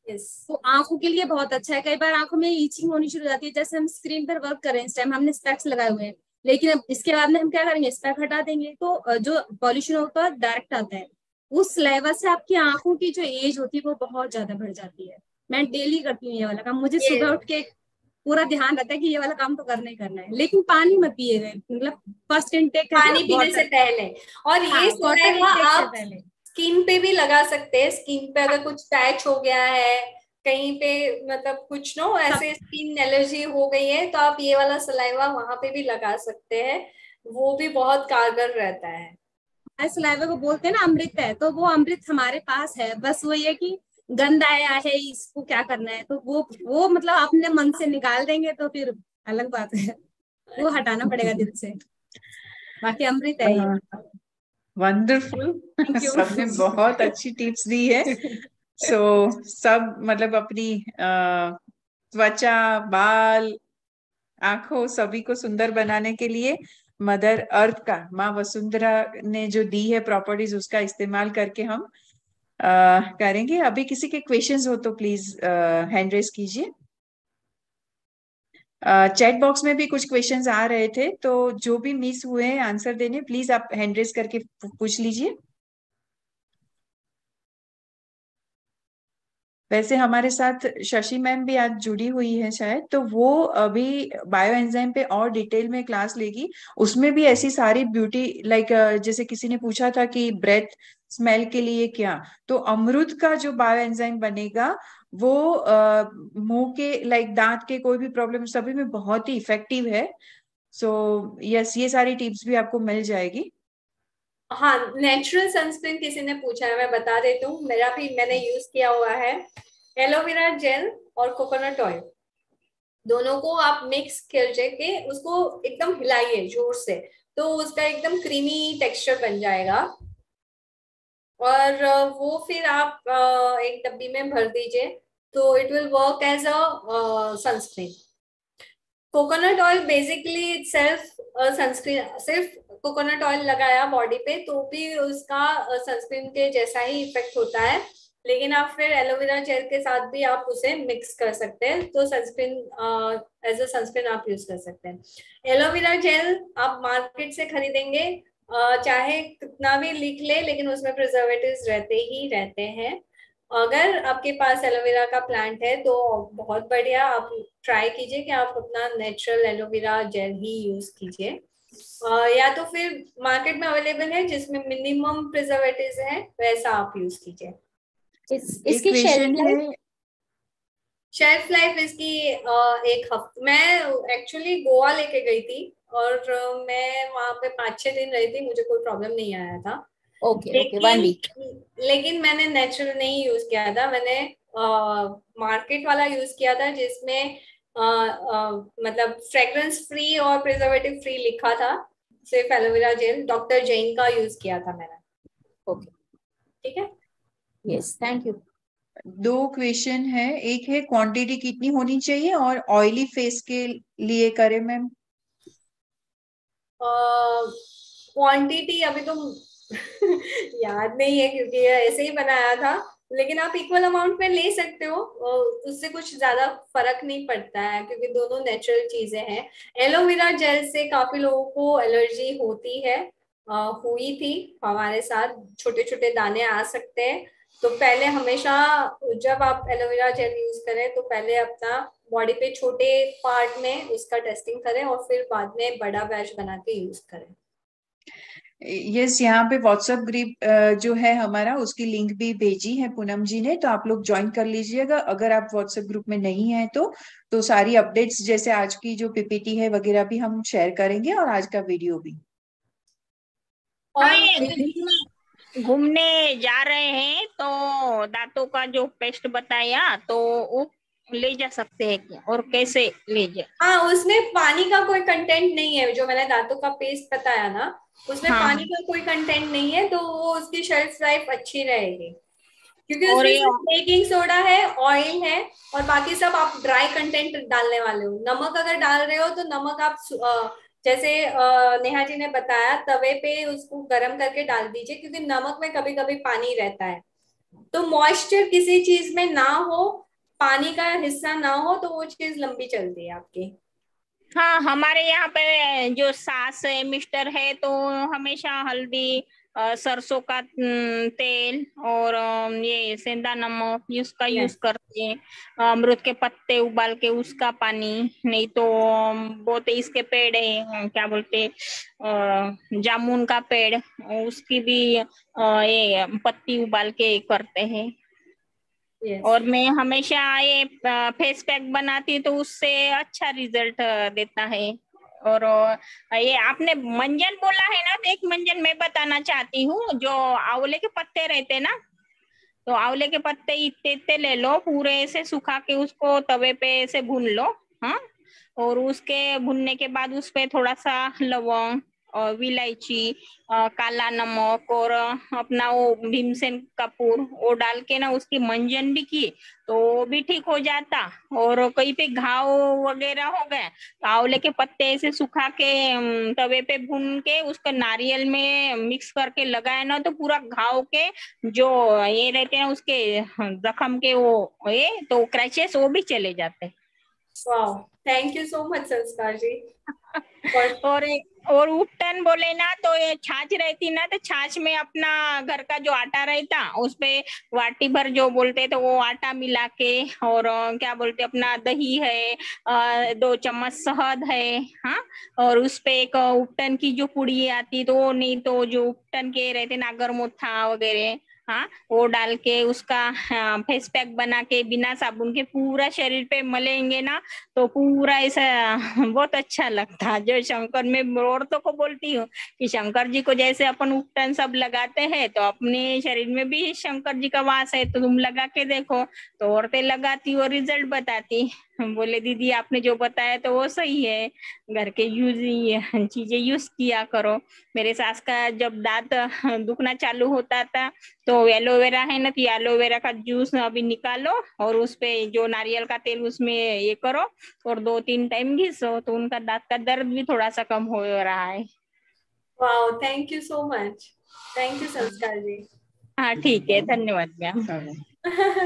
यस। तो आंखों के लिए बहुत अच्छा है। कई बार आंखों में ईचिंग होनी शुरू हो जाती है, जैसे हम स्क्रीन पर वर्क कर रहे हैं, इस टाइम हमने स्पेक्स लगाए हुए हैं, लेकिन अब इसके बाद में हम क्या करेंगे, स्पेक हटा देंगे, तो जो पॉल्यूशन होता है डायरेक्ट आता है, उस लेवल से आपकी आंखों की जो एज होती है वो बहुत ज्यादा बढ़ जाती है। मैं डेली करती हूँ ये वाला काम, मुझे सुबह उठ के पूरा ध्यान रहता है कि ये वाला काम तो करना ही करना है। लेकिन पानी मत पिए, मतलब फर्स्ट इनटेक करके पानी पीने से पहले। और हाँ, ये वाटर सलाइवा इनटेक से आप पहले। स्किन पे भी लगा सकते हैं। स्किन पे अगर कुछ पैच हो गया है कहीं पे, मतलब कुछ नो ऐसे स्किन एलर्जी हो गई है, तो आप ये वाला सलाइवा वहां पे भी लगा सकते हैं, वो भी बहुत कारगर रहता है। सलाइवा को बोलते हैं ना अमृत है, तो वो अमृत हमारे पास है, बस वो ये कि गंद आया है, इसको क्या करना है, तो वो मतलब अपने मन से निकाल देंगे तो फिर अलग बात है, वो हटाना पड़ेगा दिल से। बाकी अमृत है ये। वंडरफुल। Thank you. सबने बहुत अच्छी टिप्स दी है। सो सब मतलब अपनी त्वचा, बाल, आंखों सभी को सुंदर बनाने के लिए मदर अर्थ का, माँ वसुंधरा ने जो दी है प्रॉपर्टीज, उसका इस्तेमाल करके हम करेंगे। अभी किसी के क्वेश्चंस हो तो प्लीज हैंड रेज कीजिए। चैट बॉक्स में भी कुछ क्वेश्चंस आ रहे थे, तो जो भी मिस हुए हैं आंसर देने, प्लीज आप हैंड रेज करके पूछ लीजिए। वैसे हमारे साथ शशि मैम भी आज जुड़ी हुई है शायद, तो वो अभी बायो एंजाइम पे और डिटेल में क्लास लेगी। उसमें भी ऐसी सारी ब्यूटी लाइक जैसे किसी ने पूछा था कि ब्रेथ स्मेल के लिए क्या, तो अमरूद का जो बायो एंजाइम बनेगा वो मुंह के लाइक दांत के कोई भी प्रॉब्लम सभी में बहुत ही इफेक्टिव है। सो यस, ये सारी टिप्स भी आपको मिल जाएगी। हाँ, नेचुरल सनस्क्रीन किसी ने पूछा है, मैं बता देती हूँ। मेरा भी मैंने यूज किया हुआ है। एलोवेरा जेल और कोकोनट ऑयल दोनों को आप मिक्स करके उसको एकदम हिलाइए जोर से, तो उसका एकदम क्रीमी टेक्सचर बन जाएगा। और वो फिर आप एक डब्बी में भर दीजिए, तो it will work as a sunscreen. Coconut oil basically itself sunscreen, सिर्फ कोकोनट ऑयल लगाया बॉडी पे तो भी उसका सनस्क्रीन के जैसा ही इफेक्ट होता है, लेकिन आप फिर एलोवेरा जेल के साथ भी आप उसे मिक्स कर सकते हैं, तो सनस्क्रीन एज अ सनस्क्रीन आप यूज कर सकते हैं। एलोवेरा जेल आप मार्केट से खरीदेंगे, चाहे कितना भी लिख ले, लेकिन उसमें प्रिजर्वेटिव्स रहते ही रहते हैं। अगर आपके पास एलोवेरा का प्लांट है तो बहुत बढ़िया, आप ट्राई कीजिए कि आप अपना नेचुरल एलोवेरा जेल ही यूज कीजिए। या तो फिर मार्केट में अवेलेबल है जिसमें मिनिमम प्रिजर्वेटिव्स है, वैसा आप यूज कीजिए। इसकी क्वेश्चन है, शेल्फ लाइफ इसकी एक हफ्ते, मैं एक्चुअली गोवा लेके गई थी और मैं वहां पे 5-6 दिन रही थी, मुझे कोई प्रॉब्लम नहीं आया था। Okay okay, 1 week. लेकिन मैंने नेचुरल नहीं यूज किया था, मैंने मार्केट वाला यूज किया था जिसमें मतलब फ्रेग्रेंस फ्री और प्रिजर्वेटिव फ्री लिखा था। सिर्फ एलोवेरा जेल डॉक्टर जैन का यूज किया था मैंने। ओके, ठीक है। Yes, thank you. 2 क्वेश्चन है। एक है क्वांटिटी कितनी होनी चाहिए और ऑयली फेस के लिए करें मैम? क्वांटिटी अभी तो याद नहीं है क्योंकि ये ऐसे ही बनाया था, लेकिन आप इक्वल अमाउंट में ले सकते हो, उससे कुछ ज्यादा फर्क नहीं पड़ता है क्योंकि दोनों नेचुरल चीजें हैं। एलोवेरा जेल से काफी लोगों को एलर्जी होती है, हुई थी हमारे साथ, छोटे छोटे दाने आ सकते हैं, तो पहले हमेशा जब आप एलोवेरा जेल यूज करें तो पहले अपना बॉडी पे छोटे पार्ट में उसका टेस्टिंग करें और फिर बाद में बड़ा बैच बना के यूज करें। यस, यहाँ पे व्हाट्सएप ग्रुप जो है हमारा, उसकी लिंक भी भेजी है पूनम जी ने, तो आप लोग ज्वाइन कर लीजिएगा अगर आप व्हाट्सएप ग्रुप में नहीं है तो सारी अपडेट्स जैसे आज की जो पीपीटी है वगैरह भी हम शेयर करेंगे और आज का वीडियो भी। और घूमने जा रहे हैं तो दांतों का जो पेस्ट बताया तो वो ले जा सकते हैं क्या, और कैसे ले जा? हाँ, उसमें पानी का कोई कंटेंट नहीं है, जो मैंने दांतों का पेस्ट बताया ना, उसमें हाँ, पानी का कोई कंटेंट नहीं है, तो वो उसकी शेल्फ लाइफ अच्छी रहेगी, क्योंकि और उसमें ये सिर्फ बेकिंग सोडा है, ऑयल है, और बाकी सब आप ड्राई कंटेंट डालने वाले हो। नमक अगर डाल रहे हो तो नमक आप जैसे नेहा जी ने बताया, तवे पे उसको गर्म करके डाल दीजिए, क्योंकि नमक में कभी कभी पानी रहता है, तो मॉइस्चर किसी चीज में ना हो, पानी का हिस्सा ना हो, तो वो चीज लंबी चलती है आपकी। हाँ, हमारे यहाँ पे जो सास है, मिस्टर है, तो हमेशा हल्दी, सरसों का तेल और ये सेंधा नमक उसका यूज करते हैं। अमरूद के पत्ते उबाल के उसका पानी, नहीं तो बहुत इसके पेड़ है, क्या बोलते, जामुन का पेड़, उसकी भी ये पत्ती उबाल के करते हैं। Yes. और मैं हमेशा ये फेस पैक बनाती तो उससे अच्छा रिजल्ट देता है। और ये आपने मंजन बोला है ना, तो एक मंजन मैं बताना चाहती हूँ। जो आंवले के पत्ते रहते ना, तो आंवले के पत्ते इतने इतने ले लो, पूरे से सुखा के उसको तवे पे से भून लो। हाँ, और उसके भुनने के बाद उस पे थोड़ा सा लौंग और इलायची, काला नमक और अपना वो भीमसेन कपूर वो डाल के ना उसकी मंजन भी की तो वो भी ठीक हो जाता। और कहीं पे घाव वगैरह हो गए तो आंवले के पत्ते ऐसे सुखा के तवे पे भून के उसको नारियल में मिक्स करके लगाए ना, तो पूरा घाव के जो ये रहते हैं उसके जख्म के वो ये तो क्रैचेस वो भी चले जाते। Wow, thank you so much संस्कार जी। और उपटन बोले ना, तो ये छाछ रहती ना, तो छाछ में अपना घर का जो आटा रहता उसपे वाटी भर जो बोलते तो वो आटा मिला के, और क्या बोलते अपना दही है, 2 चम्मच शहद है, हाँ, और उसपे एक उपटन की जो पुड़ी आती, तो नहीं तो जो उपटन के रहते नागरमोथा वगैरह, हाँ, वो डाल के उसका फेस पैक बना के बिना साबुन के पूरा शरीर पे मलेंगे ना, तो पूरा ऐसा बहुत अच्छा लगता। जो शंकर में औरतों को बोलती हूँ कि शंकर जी को जैसे अपन उपटन सब लगाते हैं, तो अपने शरीर में भी शंकर जी का वास है, तो तुम लगा के देखो। तो औरतें लगाती और रिजल्ट बताती। बोले दीदी आपने जो बताया तो वो सही है, घर के यूज चीजें यूज किया करो। मेरे सास का जब दांत दुखना चालू होता था तो एलोवेरा है ना, तो एलोवेरा का जूस अभी निकालो और उसपे जो नारियल का तेल उसमें ये करो और 2-3 टाइम घिसो, तो उनका दांत का दर्द भी थोड़ा सा कम हो रहा है। Wow, thank you so much, thank you संस्कार जी। हाँ ठीक है, धन्यवाद मैम।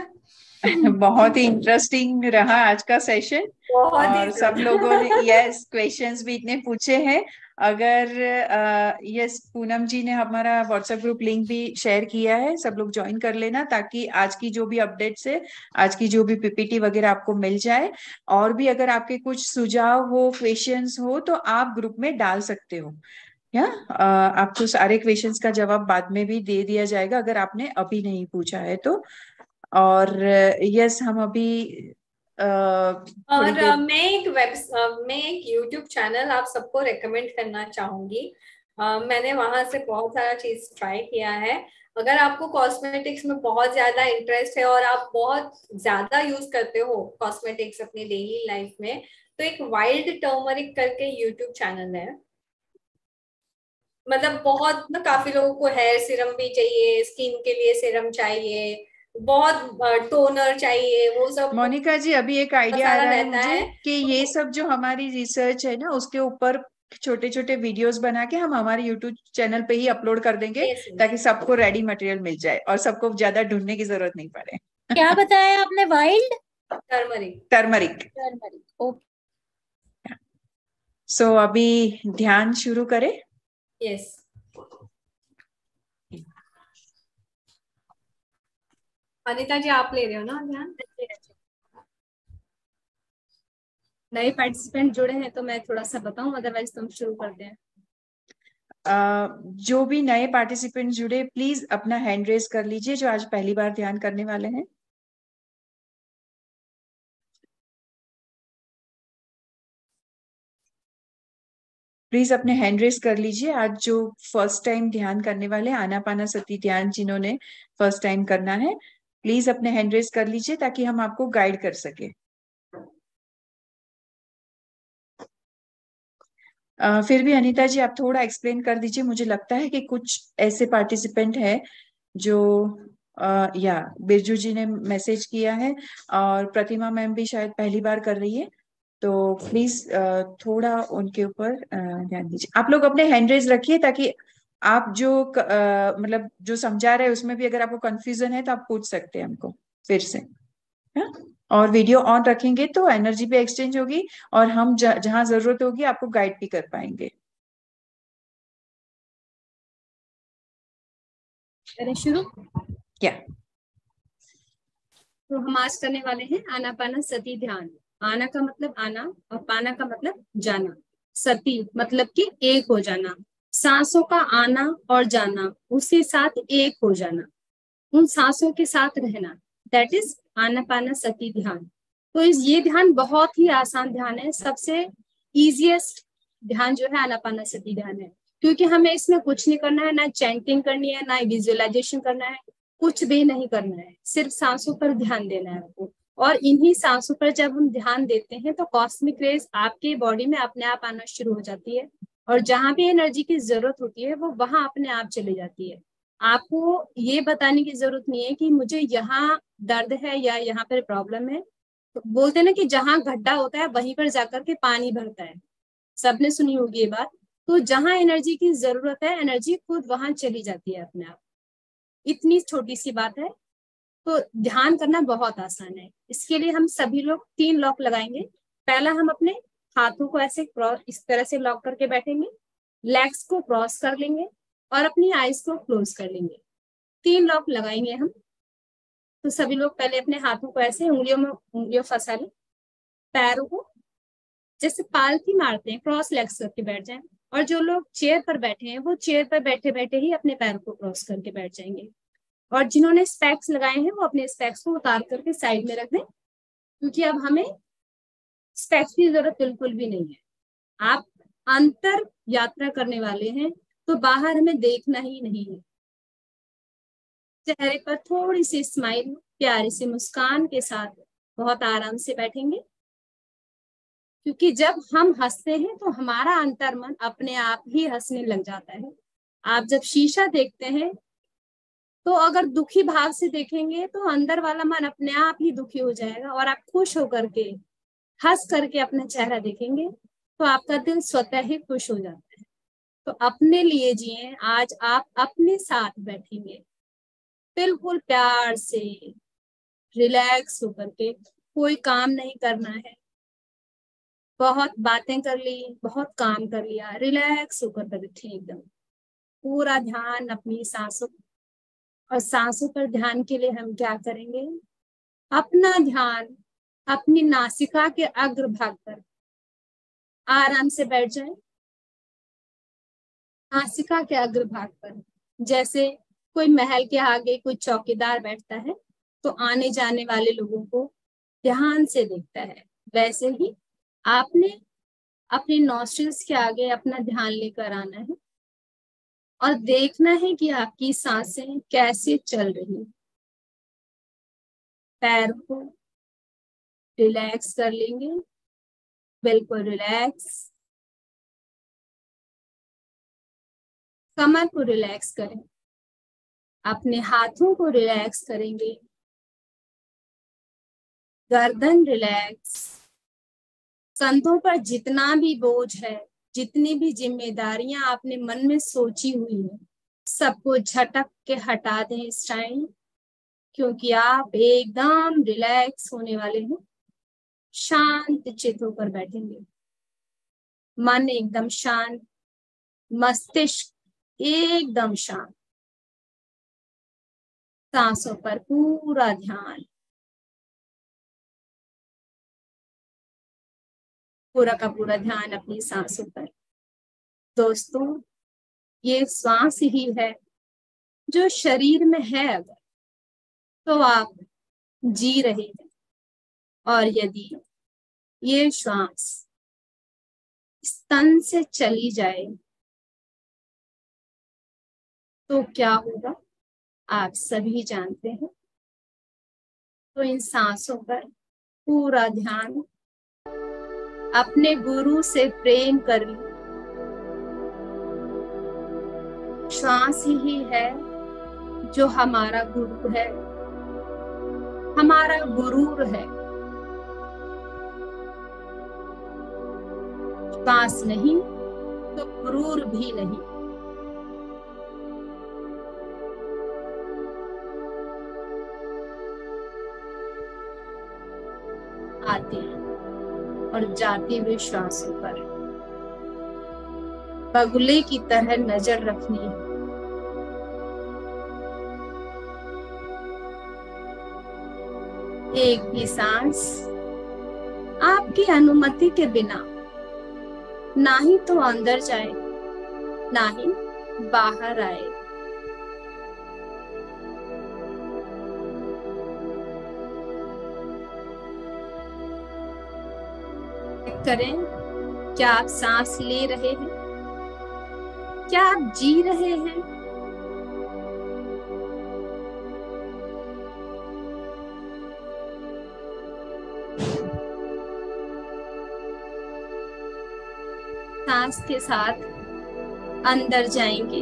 बहुत ही इंटरेस्टिंग रहा आज का सेशन, बहुत ही और सब लोगों ने यस क्वेश्चंस भी इतने पूछे हैं। अगर यस पूनम जी ने हमारा व्हाट्सएप ग्रुप लिंक भी शेयर किया है, सब लोग ज्वाइन कर लेना ताकि आज की जो भी अपडेट्स है, आज की जो भी पीपीटी वगैरह आपको मिल जाए। और भी अगर आपके कुछ सुझाव हो, क्वेश्चंस हो, तो आप ग्रुप में डाल सकते हो। या आपको सारे क्वेश्चंस का जवाब बाद में भी दे दिया जाएगा अगर आपने अभी नहीं पूछा है तो। और यस हम अभी थोड़ी और देर मैं एक यूट्यूब चैनल आप सबको रेकमेंड करना चाहूंगी। मैंने वहां से बहुत सारा चीज ट्राई किया है। अगर आपको कॉस्मेटिक्स में बहुत ज्यादा इंटरेस्ट है और आप बहुत ज्यादा यूज करते हो कॉस्मेटिक्स अपनी डेली लाइफ में, तो एक वाइल्ड टर्मरिक करके यूट्यूब चैनल है। मतलब बहुत ना, काफी लोगों को हेयर सीरम भी चाहिए, स्किन के लिए सीरम चाहिए, बहुत टोनर चाहिए, वो सब मोनिका जी अभी एक आइडिया आ मसाला रहा है रहता मुझे है। कि ये सब जो हमारी रिसर्च है ना, उसके ऊपर छोटे छोटे वीडियोस बना के हम हमारे यूट्यूब चैनल पे ही अपलोड कर देंगे Yes, yes. ताकि सबको रेडी मटेरियल मिल जाए और सबको ज्यादा ढूंढने की जरूरत नहीं पड़े। क्या बताया आपने? Wild turmeric. Turmeric. Turmeric, okay. So अभी ध्यान शुरू करें। यस। अनिता जी आप ले रहे हो ना ध्यान? नए पार्टिसिपेंट जुड़े हैं तो मैं थोड़ा सा बताऊं, अदरवाइज तुम शुरू करते हैं। जो भी नए पार्टिसिपेंट जुड़े प्लीज अपना हैंड रेज कर लीजिए, जो आज पहली बार ध्यान करने वाले हैं। प्लीज अपने हैंड रेज कर लीजिए। आज जो फर्स्ट टाइम ध्यान करने वाले आनापानासती ध्यान जिन्होंने फर्स्ट टाइम करना है, प्लीज अपने हैंड रेज कर लीजिए ताकि हम आपको गाइड कर सके। फिर भी अनीता जी आप थोड़ा एक्सप्लेन कर दीजिए। मुझे लगता है कि कुछ ऐसे पार्टिसिपेंट है जो या बिरजू जी ने मैसेज किया है और प्रतिमा मैम भी शायद पहली बार कर रही है, तो प्लीज थोड़ा उनके ऊपर ध्यान दीजिए। आप लोग अपने हैंड रेज रखिए ताकि आप जो मतलब जो समझा रहे हैं उसमें भी अगर आपको कंफ्यूजन है तो आप पूछ सकते हैं हमको फिर से। हाँ? और वीडियो ऑन रखेंगे तो एनर्जी भी एक्सचेंज होगी और हम जहां जरूरत होगी आपको गाइड भी कर पाएंगे। करें शुरू? क्या? तो हम आज करने वाले हैं आनापानसती ध्यान। आना का मतलब आना और पाना का मतलब जाना, सती मतलब कि एक हो जाना, सांसों का आना और जाना, उसके साथ एक हो जाना, उन सांसों के साथ रहना, दैट इज आनापानसती ध्यान। तो ये ध्यान बहुत ही आसान ध्यान है, सबसे इजीएस्ट ध्यान जो है आनापानसती ध्यान है, क्योंकि हमें इसमें कुछ नहीं करना है, ना चैंटिंग करनी है, ना विजुअलाइजेशन करना है, कुछ भी नहीं करना है, सिर्फ सांसों पर ध्यान देना है आपको। और इन्हीं सांसों पर जब हम ध्यान देते हैं तो कॉस्मिक रेज आपके बॉडी में अपने आप आना शुरू हो जाती है, और जहां भी एनर्जी की जरूरत होती है वो वहां अपने आप चली जाती है। आपको ये बताने की जरूरत नहीं है कि मुझे यहाँ दर्द है या यहाँ पर प्रॉब्लम है। तो बोलते हैं ना कि जहां गड्ढा होता है वहीं पर जाकर के पानी भरता है, सबने सुनी होगी ये बात। तो जहां एनर्जी की जरूरत है एनर्जी खुद वहां चली जाती है अपने आप। इतनी छोटी सी बात है। तो ध्यान करना बहुत आसान है। इसके लिए हम सभी लोग 3 लॉक लगाएंगे। पहला, हम अपने हाथों को ऐसे इस तरह से लॉक करके बैठेंगे, लेग्स को क्रॉस कर लेंगे और अपनी आईज को क्लोज कर लेंगे। 3 लॉक लगाएंगे हम। तो सभी लोग पहले अपने हाथों को ऐसे उंगलियों फंसा लें, पैरों को जैसे पालथी मारते हैं क्रॉस लेग्स करके बैठ जाएं। और जो लोग चेयर पर बैठे हैं वो चेयर पर बैठे बैठे ही अपने पैरों को क्रॉस करके बैठ जाएंगे। और जिन्होंने स्पेक्स लगाए हैं वो अपने स्पेक्स को उतार करके साइड में रख दें, क्योंकि अब हमें स्पेक्स की जरूरत बिल्कुल भी नहीं है। आप अंतर यात्रा करने वाले हैं तो बाहर हमें देखना ही नहीं है। चेहरे पर थोड़ी सी स्माइल, प्यारी सी मुस्कान के साथ बहुत आराम से बैठेंगे, क्योंकि जब हम हंसते हैं तो हमारा अंतर्मन अपने आप ही हंसने लग जाता है। आप जब शीशा देखते हैं तो अगर दुखी भाव से देखेंगे तो अंदर वाला मन अपने आप ही दुखी हो जाएगा, और आप खुश होकर के हंस करके अपना चेहरा देखेंगे तो आपका दिल स्वतः ही खुश हो जाता है। तो अपने लिए जिए। आज आप अपने साथ बैठेंगे बिल्कुल प्यार से, रिलैक्स होकर के। कोई काम नहीं करना है, बहुत बातें कर ली, बहुत काम कर लिया, रिलैक्स होकर बैठे एकदम। पूरा ध्यान अपनी सांसों, और सांसों पर ध्यान के लिए हम क्या करेंगे, अपना ध्यान अपनी नासिका के अग्रभाग पर आराम से बैठ जाए। नासिका के अग्रभाग पर, जैसे कोई महल के आगे कोई चौकीदार बैठता है तो आने जाने वाले लोगों को ध्यान से देखता है, वैसे ही आपने अपने नॉस्ट्रिल्स के आगे अपना ध्यान लेकर आना है और देखना है कि आपकी सांसें कैसे चल रही। पैर को रिलैक्स कर लेंगे, बिल्कुल रिलैक्स। कमर को रिलैक्स करें, अपने हाथों को रिलैक्स करेंगे, गर्दन रिलैक्स। कंधों पर जितना भी बोझ है, जितनी भी जिम्मेदारियां आपने मन में सोची हुई है, सबको झटक के हटा दें इस टाइम, क्योंकि आप एकदम रिलैक्स होने वाले हैं। शांत चित्त होकर बैठेंगे, मन एकदम शांत, मस्तिष्क एकदम शांत। सांसों पर पूरा ध्यान, पूरा का पूरा ध्यान अपनी सांसों पर। दोस्तों, ये श्वास ही है जो शरीर में है, अगर तो आप जी रहे हैं। और यदि ये श्वास स्तन से चली जाए तो क्या होगा, आप सभी जानते हैं। तो इन सांसों पर पूरा ध्यान, अपने गुरु से प्रेम कर ली। श्वास ही है जो हमारा गुरु है, हमारा गुरूर है। श्वास नहीं तो गुरूर भी नहीं। आते और जाते हुए श्वासों पर बगुले की तरह नजर रखनी है। एक भी सांस आपकी अनुमति के बिना ना ही तो अंदर जाए, ना ही बाहर आए। करें, क्या आप सांस ले रहे हैं? क्या आप जी रहे हैं? सांस के साथ अंदर जाएंगे,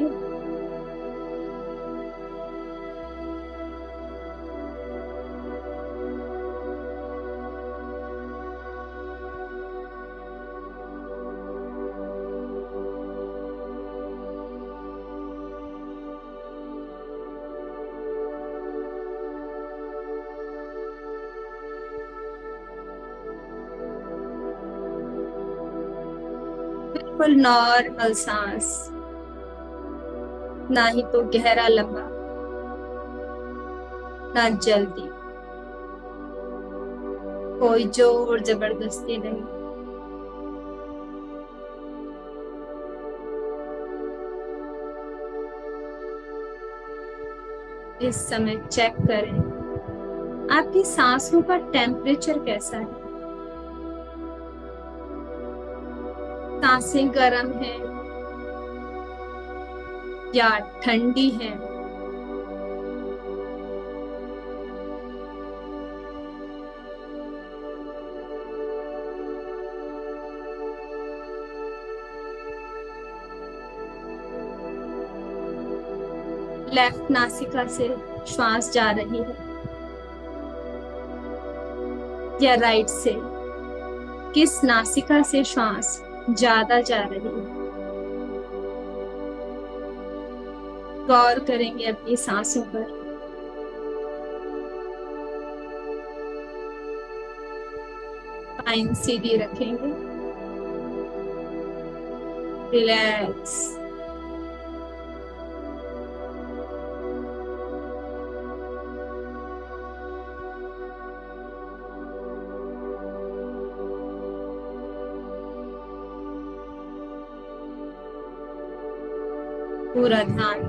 बिल्कुल नॉर्मल सांस, ना ही तो गहरा लंबा, ना जल्दी, कोई जोर जबरदस्ती नहीं। इस समय चेक करें आपकी सांसों का टेम्परेचर कैसा है। सांसें गर्म हैं या ठंडी हैं? लेफ्ट नासिका से श्वास जा रही है या राइट से? किस नासिका से श्वास ज्यादा जा रही है? गौर करेंगे अपनी सांसों पर। स्पाइन सीधी रखेंगे, रिलैक्स। पूरा ध्यान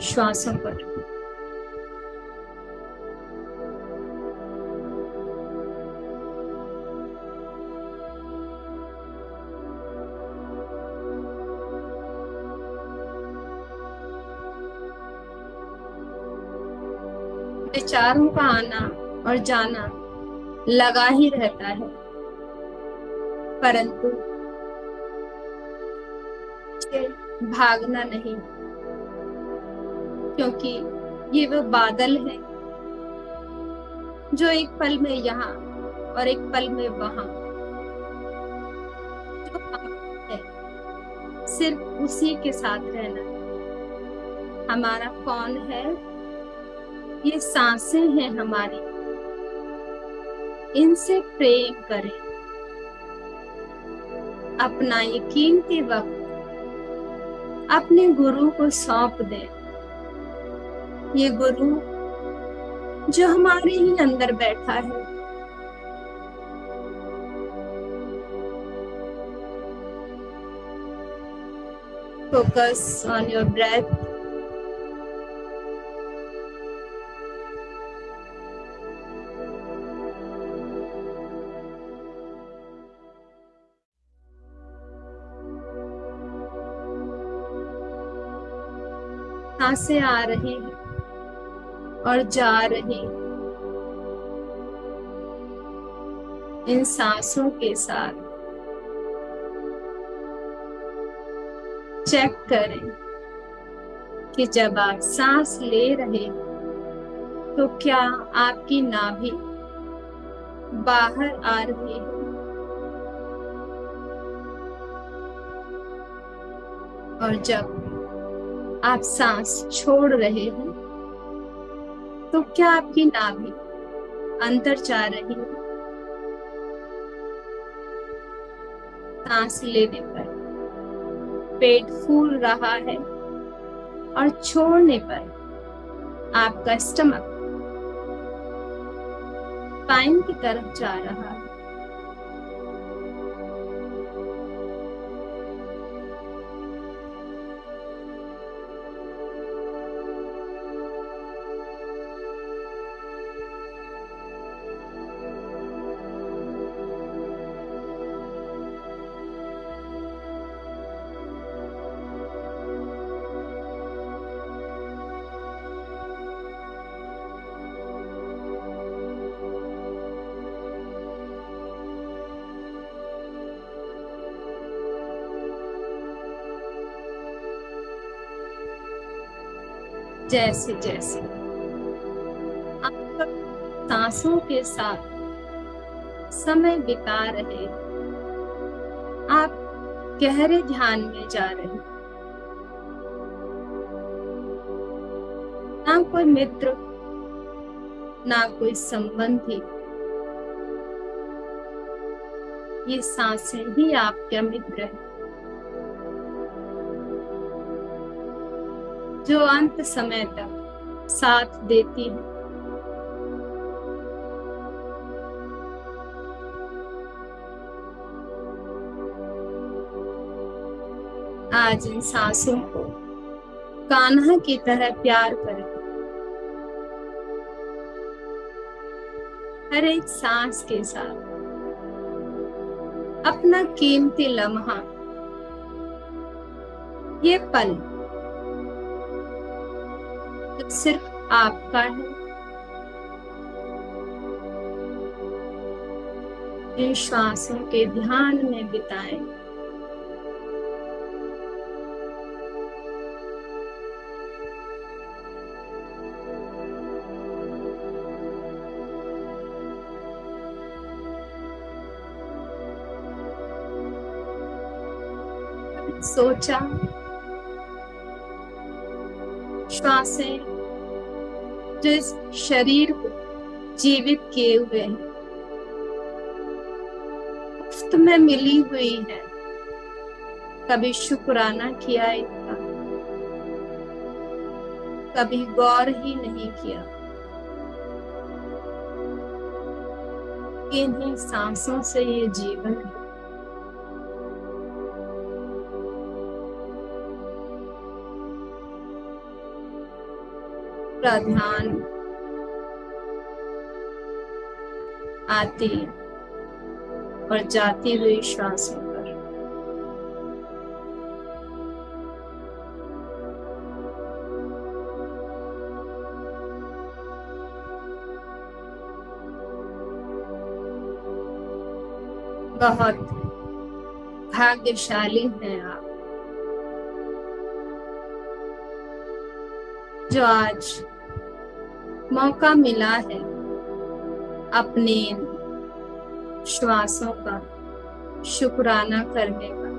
श्वासों पर। विचारों का आना और जाना लगा ही रहता है, परंतु भागना नहीं, क्योंकि ये वो बादल है जो एक पल में यहाँ और एक पल में वहां, जो है सिर्फ उसी के साथ रहना। हमारा कौन है? ये सांसें हैं हमारी, इनसे प्रेम करें। अपना यकीन के वक्त अपने गुरु को सौंप दें। ये गुरु जो हमारे ही अंदर बैठा है। Focus on your breath. सांसें आ रही हैं और जा रही हैं। इन सांसों के साथ चेक करें कि जब आप सांस ले रहे हैं तो क्या आपकी नाभि बाहर आ रही है, और जब आप सांस छोड़ रहे हैं तो क्या आपकी नाभि अंदर जा रही है। सांस लेने पर पेट फूल रहा है और छोड़ने पर आपका स्टमक स्पाइन की तरफ जा रहा है। जैसे जैसे आप सांसों के साथ समय बिता रहे, आप गहरे ध्यान में जा रहे। ना कोई मित्र, ना कोई संबंधी, ये सांसें ही आपका मित्र है जो अंत समय तक साथ देती है। आज इन सांसों को कान्हा की तरह प्यार करें। हर एक सांस के साथ अपना कीमती लम्हा, ये पल सिर्फ आपका है, इन श्वासों के ध्यान में बिताएं। सोचा श्वासें जो इस शरीर को जीवित किए हुए हैं, मुफ्त में मिली हुई है, कभी शुक्राना किया इनका, कभी गौर ही नहीं किया। इन्हीं सांसों से ये जीवन है। पूरा ध्यान आती और जाती हुई श्वासों पर। बहुत भाग्यशाली हैं आप जो आज मौका मिला है अपने श्वासों का शुक्राना करने का,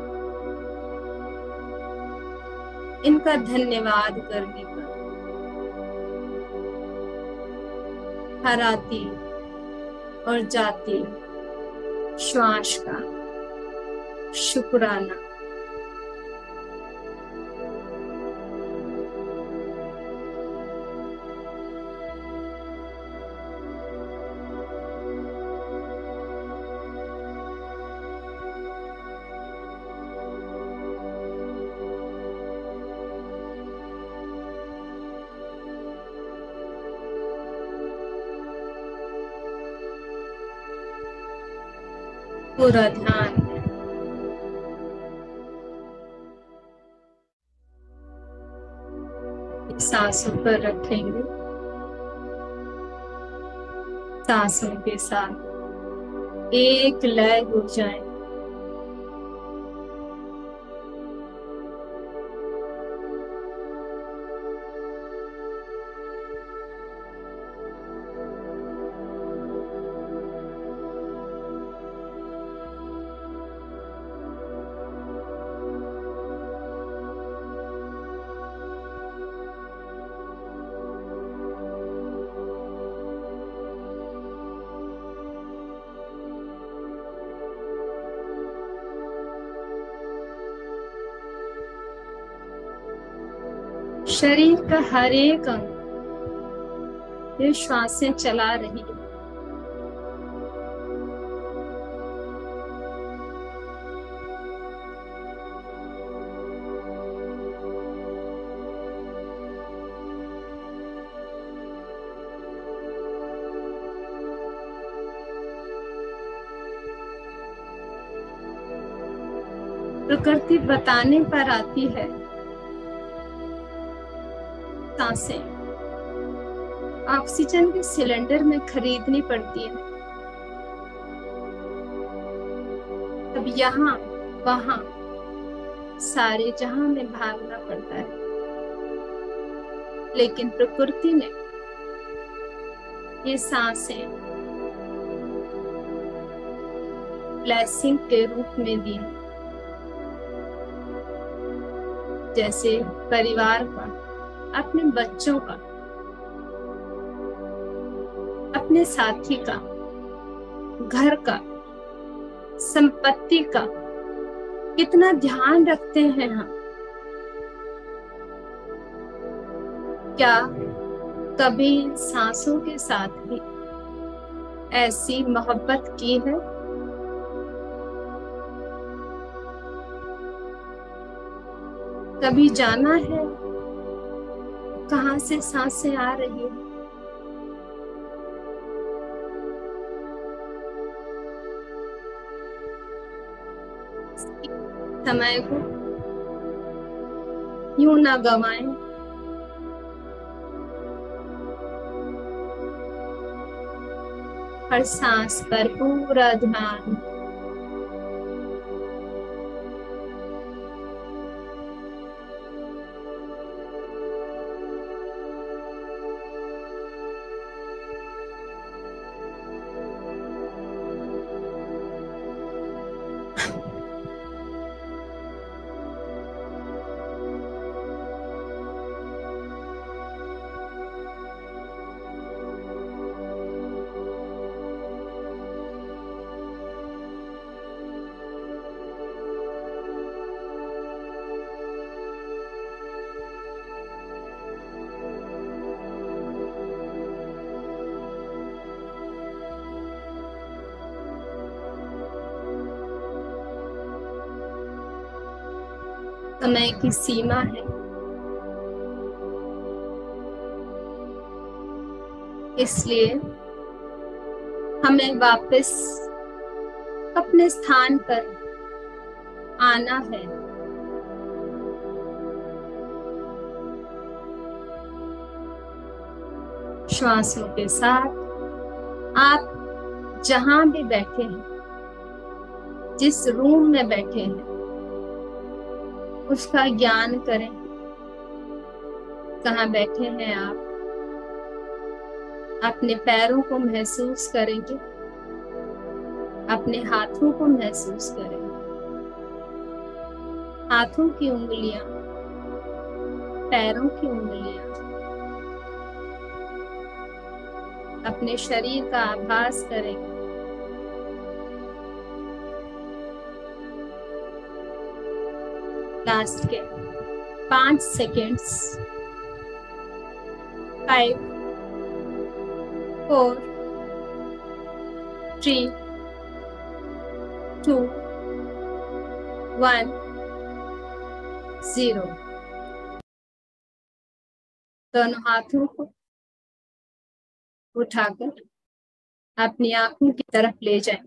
इनका धन्यवाद करने का। हर आती और जाती श्वास का शुक्राना। पूरा ध्यान सांसों पर रखेंगे। सांसों के साथ एक लय हो जाए। शरीर का हर एक अंग ये श्वासें चला रही है। प्रकृति बताने पर आती है सांसें ऑक्सीजन के सिलेंडर में खरीदनी पड़ती है। अब यहाँ वहां सारे जहां में भागना पड़ता है, लेकिन प्रकृति ने ये सांसें ब्लेसिंग के रूप में दी। जैसे परिवार का, अपने बच्चों का, अपने साथी का, घर का, संपत्ति का कितना ध्यान रखते हैं हम। क्या कभी सांसों के साथ भी ऐसी मोहब्बत की है? कभी जाना है कहां से सांसें आ रही है? समय को यूं ना गवाएं। हर सांस पर पूरा ध्यान। समय की सीमा है, इसलिए हमें वापस अपने स्थान पर आना है। श्वासों के साथ आप जहां भी बैठे हैं, जिस रूम में बैठे हैं, उसका ज्ञान करें। कहाँ बैठे हैं आप? अपने पैरों को महसूस करेंगे, अपने हाथों को महसूस करेंगे। हाथों की उंगलियां, पैरों की उंगलियां, अपने शरीर का आभास करेंगे। लास्ट के 5 सेकेंड्स। 5, 4, 3, 2, 1, 0। दोनों हाथों को उठाकर अपनी आंखों की तरफ ले जाएं।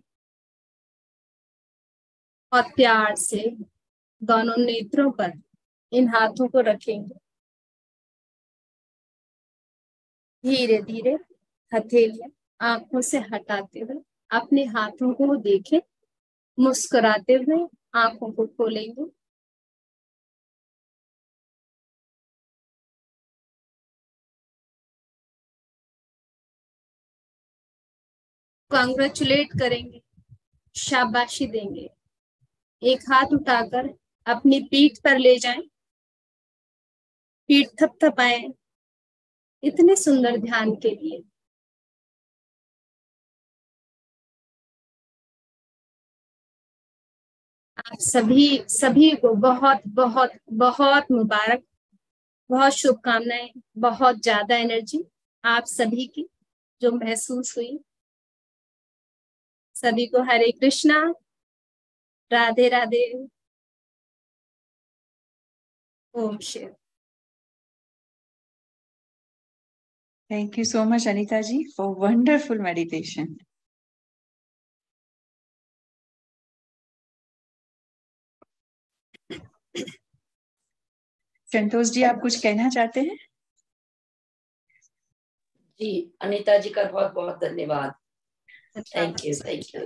और प्यार से दोनों नेत्रों पर इन हाथों को रखेंगे। धीरे धीरे हथेलियां आंखों से हटाते हुए अपने हाथों को देखें। मुस्कुराते हुए आंखों को खोलेंगे। कांग्रेचुलेट करेंगे, शाबाशी देंगे। एक हाथ उठाकर अपनी पीठ पर ले जाएं, पीठ थपथपाएं। इतने सुंदर ध्यान के लिए आप सभी को बहुत बहुत बहुत मुबारक, बहुत शुभकामनाएं, बहुत ज्यादा एनर्जी आप सभी की जो महसूस हुई। सभी को हरे Krishna, Radhe Radhe, Om Shiv. Thank you so much, Anita ji, for wonderful meditation. Santosh ji, आप कुछ कहना चाहते हैं? जी, अनीता जी का बहुत बहुत धन्यवाद। Thank you, thank you.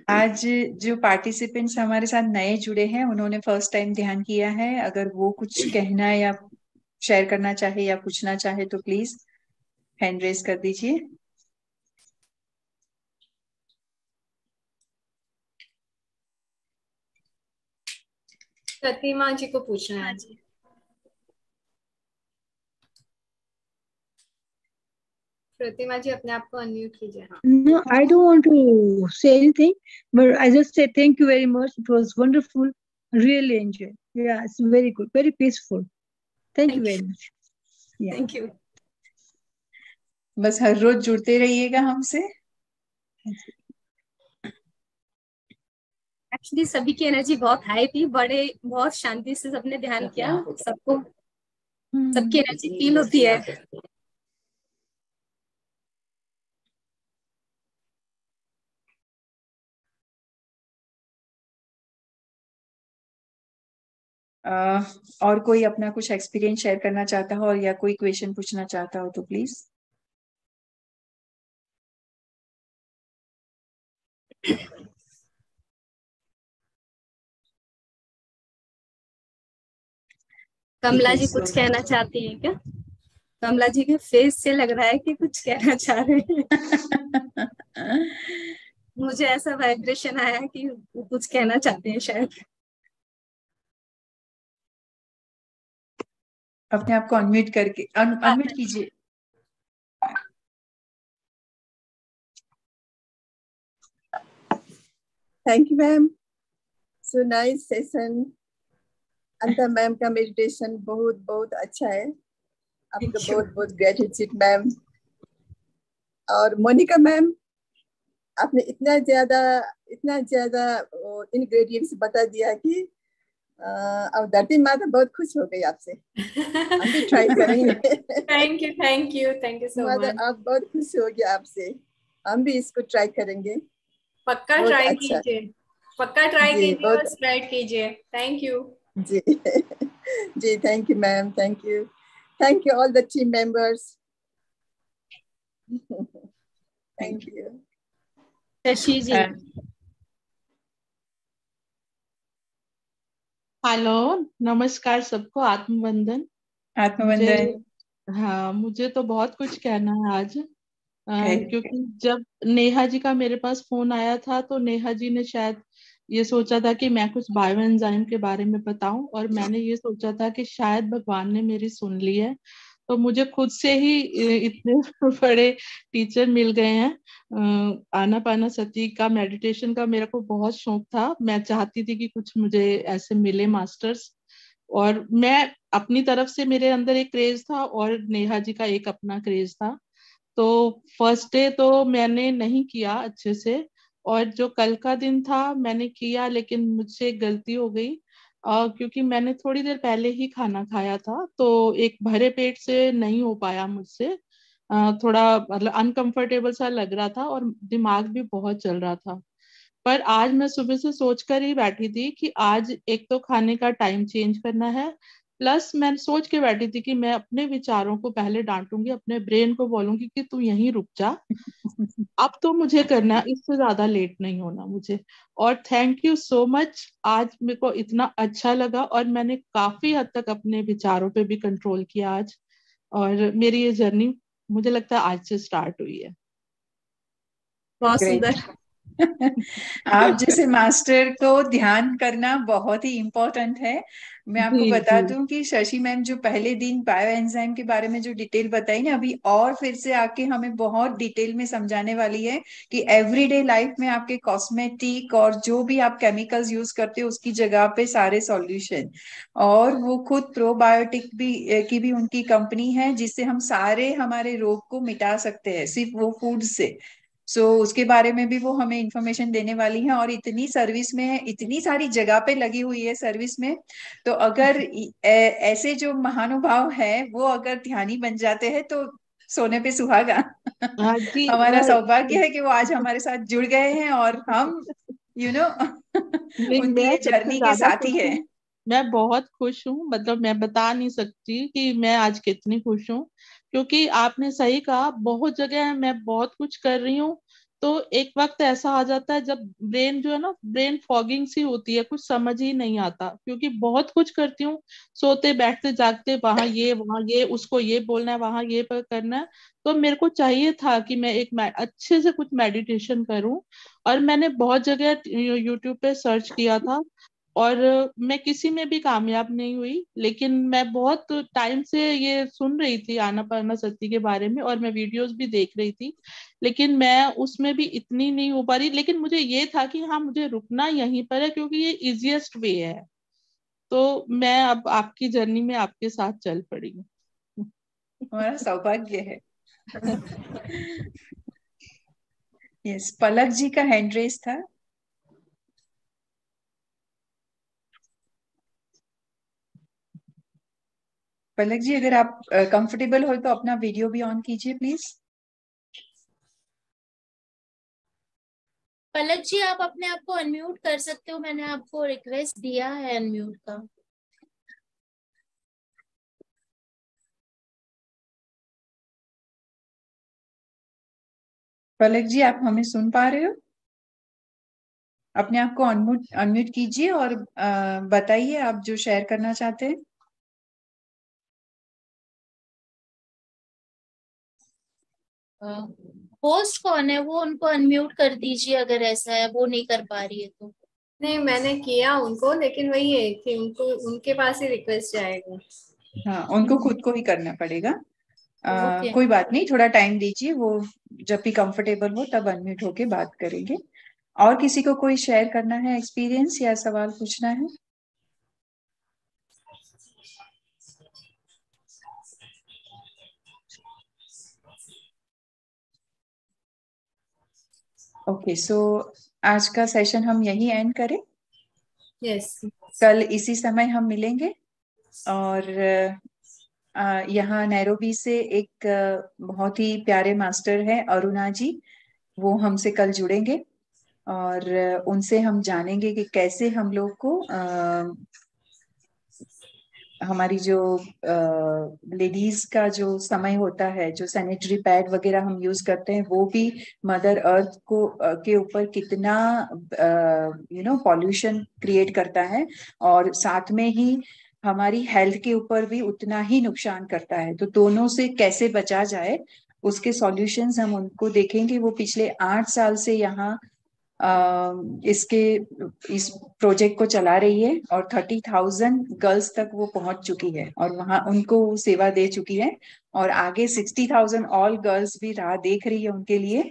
आज जो पार्टिसिपेंट्स हमारे साथ नए जुड़े हैं, उन्होंने फर्स्ट टाइम ध्यान किया है, अगर वो कुछ कहना या शेयर करना चाहे या पूछना चाहे तो प्लीज हैंड रेज कर दीजिए। प्रतिमा जी को पूछना है। प्रतिमा जी अपने आप को अनम्यूट कीजिए। हाँ। No, I don't want to say anything, but I just say thank you very much. It was wonderful. Really enjoyed. Yeah, it's very good, very peaceful. Thank you very much. Yeah. Thank you. बस हर रोज जुड़ते रहिएगा हमसे। Actually सभी की energy बहुत high थी, बहुत शांति से सबने ध्यान किया। सबको सबकी एनर्जी फील होती है। और कोई अपना कुछ एक्सपीरियंस शेयर करना चाहता हो और या कोई क्वेश्चन पूछना चाहता हो तो प्लीज। कमला जी कुछ कहना चाहती हैं क्या? कमला जी के फेस से लग रहा है कि कुछ कहना चाह रहे हैं। मुझे ऐसा वाइब्रेशन आया कि वो कुछ कहना चाहते हैं शायद। अपने आप को अनम्यूट करके अनम्यूट कीजिए। Thank you ma'am, so nice session. Anita ma'am का मेडिटेशन बहुत बहुत अच्छा है। आपका बहुत बहुत ग्रेटिट्यूड मैम। और मोनिका मैम, आपने इतना ज्यादा इंग्रेडिएंट्स बता दिया कि अब धरती माता बहुत खुश हो गई आपसे। हम भी ट्राई करेंगे। Thank you so much. आप बहुत खुश हो गया आपसे। हम भी इसको ट्राई करेंगे। पक्का ट्राई कीजिए, पक्का ट्राई कीजिए और स्प्रेड कीजिए। थैंक यू जी। जी thank you ma'am, thank you all the team members. Thank you. Shashi ji. Hello, नमस्कार सबको। आत्मवंदन। हाँ, मुझे तो बहुत कुछ कहना है आज। क्योंकि जब नेहा जी का मेरे पास फोन आया था तो नेहा जी ने शायद ये सोचा था कि मैं कुछ बायो एंजाइम के बारे में बताऊं, और मैंने ये सोचा था कि शायद भगवान ने मेरी सुन ली है। तो मुझे खुद से ही इतने बड़े टीचर मिल गए हैं। आनापानसति का, मेडिटेशन का मेरे को बहुत शौक था। मैं चाहती थी कि कुछ मुझे ऐसे मिले मास्टर्स, और मैं अपनी तरफ से, मेरे अंदर एक क्रेज था और नेहा जी का एक अपना क्रेज था। तो फर्स्ट डे तो मैंने नहीं किया अच्छे से, और जो कल का दिन था मैंने किया, लेकिन मुझसे एक गलती हो गई। क्योंकि मैंने थोड़ी देर पहले ही खाना खाया था, तो एक भरे पेट से नहीं हो पाया मुझसे। थोड़ा मतलब अनकंफर्टेबल सा लग रहा था और दिमाग भी बहुत चल रहा था। पर आज मैं सुबह से सोच कर ही बैठी थी कि आज एक तो खाने का टाइम चेंज करना है, प्लस मैं सोच के बैठी थी कि मैं अपने विचारों को पहले डांटूंगी, अपने ब्रेन को बोलूंगी कि तू यहीं रुक जा, अब तो मुझे करना है, इससे ज्यादा लेट नहीं होना मुझे। और थैंक यू सो मच, आज मेरे को इतना अच्छा लगा और मैंने काफी हद तक अपने विचारों पे भी कंट्रोल किया आज। और मेरी ये जर्नी मुझे लगता है आज से स्टार्ट हुई है। बहुत ग्रेट। सुंदर। आप जैसे मास्टर को ध्यान करना बहुत ही इम्पोर्टेंट है। मैं आपको जी बता जी दूं कि शशि मैम जो पहले दिन बायो एंजाइम के बारे में जो डिटेल बताई ना, अभी और फिर से आके हमें बहुत डिटेल में समझाने वाली है कि एवरीडे लाइफ में आपके कॉस्मेटिक और जो भी आप केमिकल्स यूज करते हो उसकी जगह पे सारे सॉल्यूशन। और वो खुद प्रोबायोटिक भी की भी उनकी कंपनी है, जिससे हम सारे हमारे रोग को मिटा सकते हैं सिर्फ वो फूड से। उसके बारे में भी वो हमें इंफॉर्मेशन देने वाली है। और इतनी सर्विस में है, इतनी सारी जगह पे लगी हुई है सर्विस में। तो अगर ऐसे जो महानुभाव है वो अगर ध्यानी बन जाते हैं तो सोने पे सुहागा। हाँ जी। हमारा मैं सौभाग्य है कि वो आज हमारे साथ जुड़ गए हैं और हम नहीं, उनकी मैं ये सबसे जर्नी के ज्यादा साथी खुश है। हूँ। मैं बहुत खुश हूँ, मतलब मैं बता नहीं सकती कि मैं आज कितनी खुश हूँ। क्योंकि आपने सही कहा, बहुत जगह मैं बहुत कुछ कर रही हूँ, तो एक वक्त ऐसा आ जाता है जब ब्रेन जो है ना, ब्रेन फॉगिंग सी होती है, कुछ समझ ही नहीं आता, क्योंकि बहुत कुछ करती हूँ, सोते बैठते जागते, वहां ये उसको ये बोलना है, वहां ये करना है। तो मेरे को चाहिए था कि मैं एक अच्छे से कुछ मेडिटेशन करूं। और मैंने बहुत जगह यूट्यूब पे सर्च किया था, और मैं किसी में भी कामयाब नहीं हुई। लेकिन मैं बहुत टाइम से ये सुन रही थी आनापाना सती के बारे में, और मैं वीडियोस भी देख रही थी, लेकिन मैं उसमें भी इतनी नहीं हो पा रही। लेकिन मुझे ये था कि हाँ, मुझे रुकना यहीं पर है क्योंकि ये इजिएस्ट वे है। तो मैं अब आपकी जर्नी में आपके साथ चल पड़ी हूँ। हमारा सौभाग्य है। यस, पलक जी का हैंड रेस था। पलक जी, अगर आप कंफर्टेबल हो तो अपना वीडियो भी ऑन कीजिए प्लीज। पलक जी, आप अपने आप को अनम्यूट कर सकते हो, मैंने आपको रिक्वेस्ट दिया है अनम्यूट का। पलक जी, आप हमें सुन पा रहे हो? अपने आप को अनम्यूट अनम्यूट कीजिए और बताइए आप जो शेयर करना चाहते हैं। होस्ट कौन है, वो उनको अनम्यूट कर दीजिए अगर ऐसा है, वो नहीं कर पा रही है तो। नहीं, मैंने किया उनको, लेकिन वही है कि उनको उनके पास ही रिक्वेस्ट जाएगा। हाँ, उनको खुद को ही करना पड़ेगा। ओके। कोई बात नहीं, थोड़ा टाइम दीजिए, वो जब भी कंफर्टेबल हो तब अनम्यूट होके बात करेंगे। और किसी को कोई शेयर करना है एक्सपीरियंस या सवाल पूछना है? ओके, सो आज का सेशन हम यही एंड करें। यस। कल इसी समय हम मिलेंगे। और यहाँ नैरोबी से एक बहुत ही प्यारे मास्टर है अरुणा जी, वो हमसे कल जुड़ेंगे। और उनसे हम जानेंगे कि कैसे हम लोग को हमारी जो लेडीज का जो समय होता है, जो सैनिटरी पैड वगैरह हम यूज करते हैं, वो भी मदर अर्थ को के ऊपर कितना पॉल्यूशन क्रिएट करता है, और साथ में ही हमारी हेल्थ के ऊपर भी उतना ही नुकसान करता है। तो दोनों से कैसे बचा जाए उसके सॉल्यूशंस हम उनको देखेंगे। वो पिछले 8 साल से यहाँ इस प्रोजेक्ट को चला रही है, और 30,000 गर्ल्स तक वो पहुंच चुकी है और वहां उनको सेवा दे चुकी है। और आगे 60,000 ऑल गर्ल्स भी राह देख रही है उनके लिए।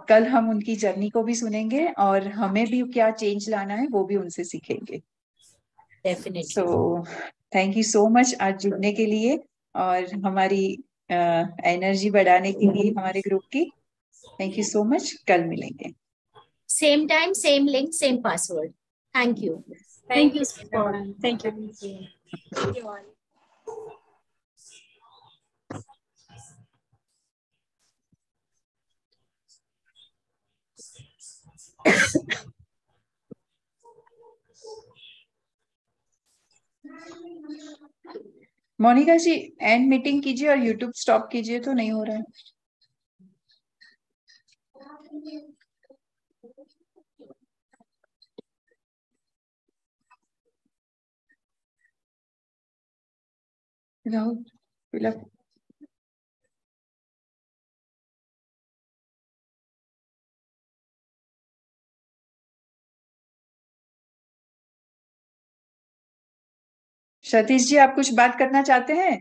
कल हम उनकी जर्नी को भी सुनेंगे और हमें भी क्या चेंज लाना है वो भी उनसे सीखेंगे। Definitely. Thank you so much आज जुड़ने के लिए और हमारी एनर्जी बढ़ाने के लिए हमारे ग्रुप की। थैंक यू सो मच, कल मिलेंगे। Same time, same link, same password. Thank you. Thank you so much. Thank you. Thank you all. Monica ji and meeting कीजिए और यूट्यूब स्टॉप कीजिए, तो नहीं हो रहा है। राहुल फिलअप सतीश जी, आप कुछ बात करना चाहते हैं?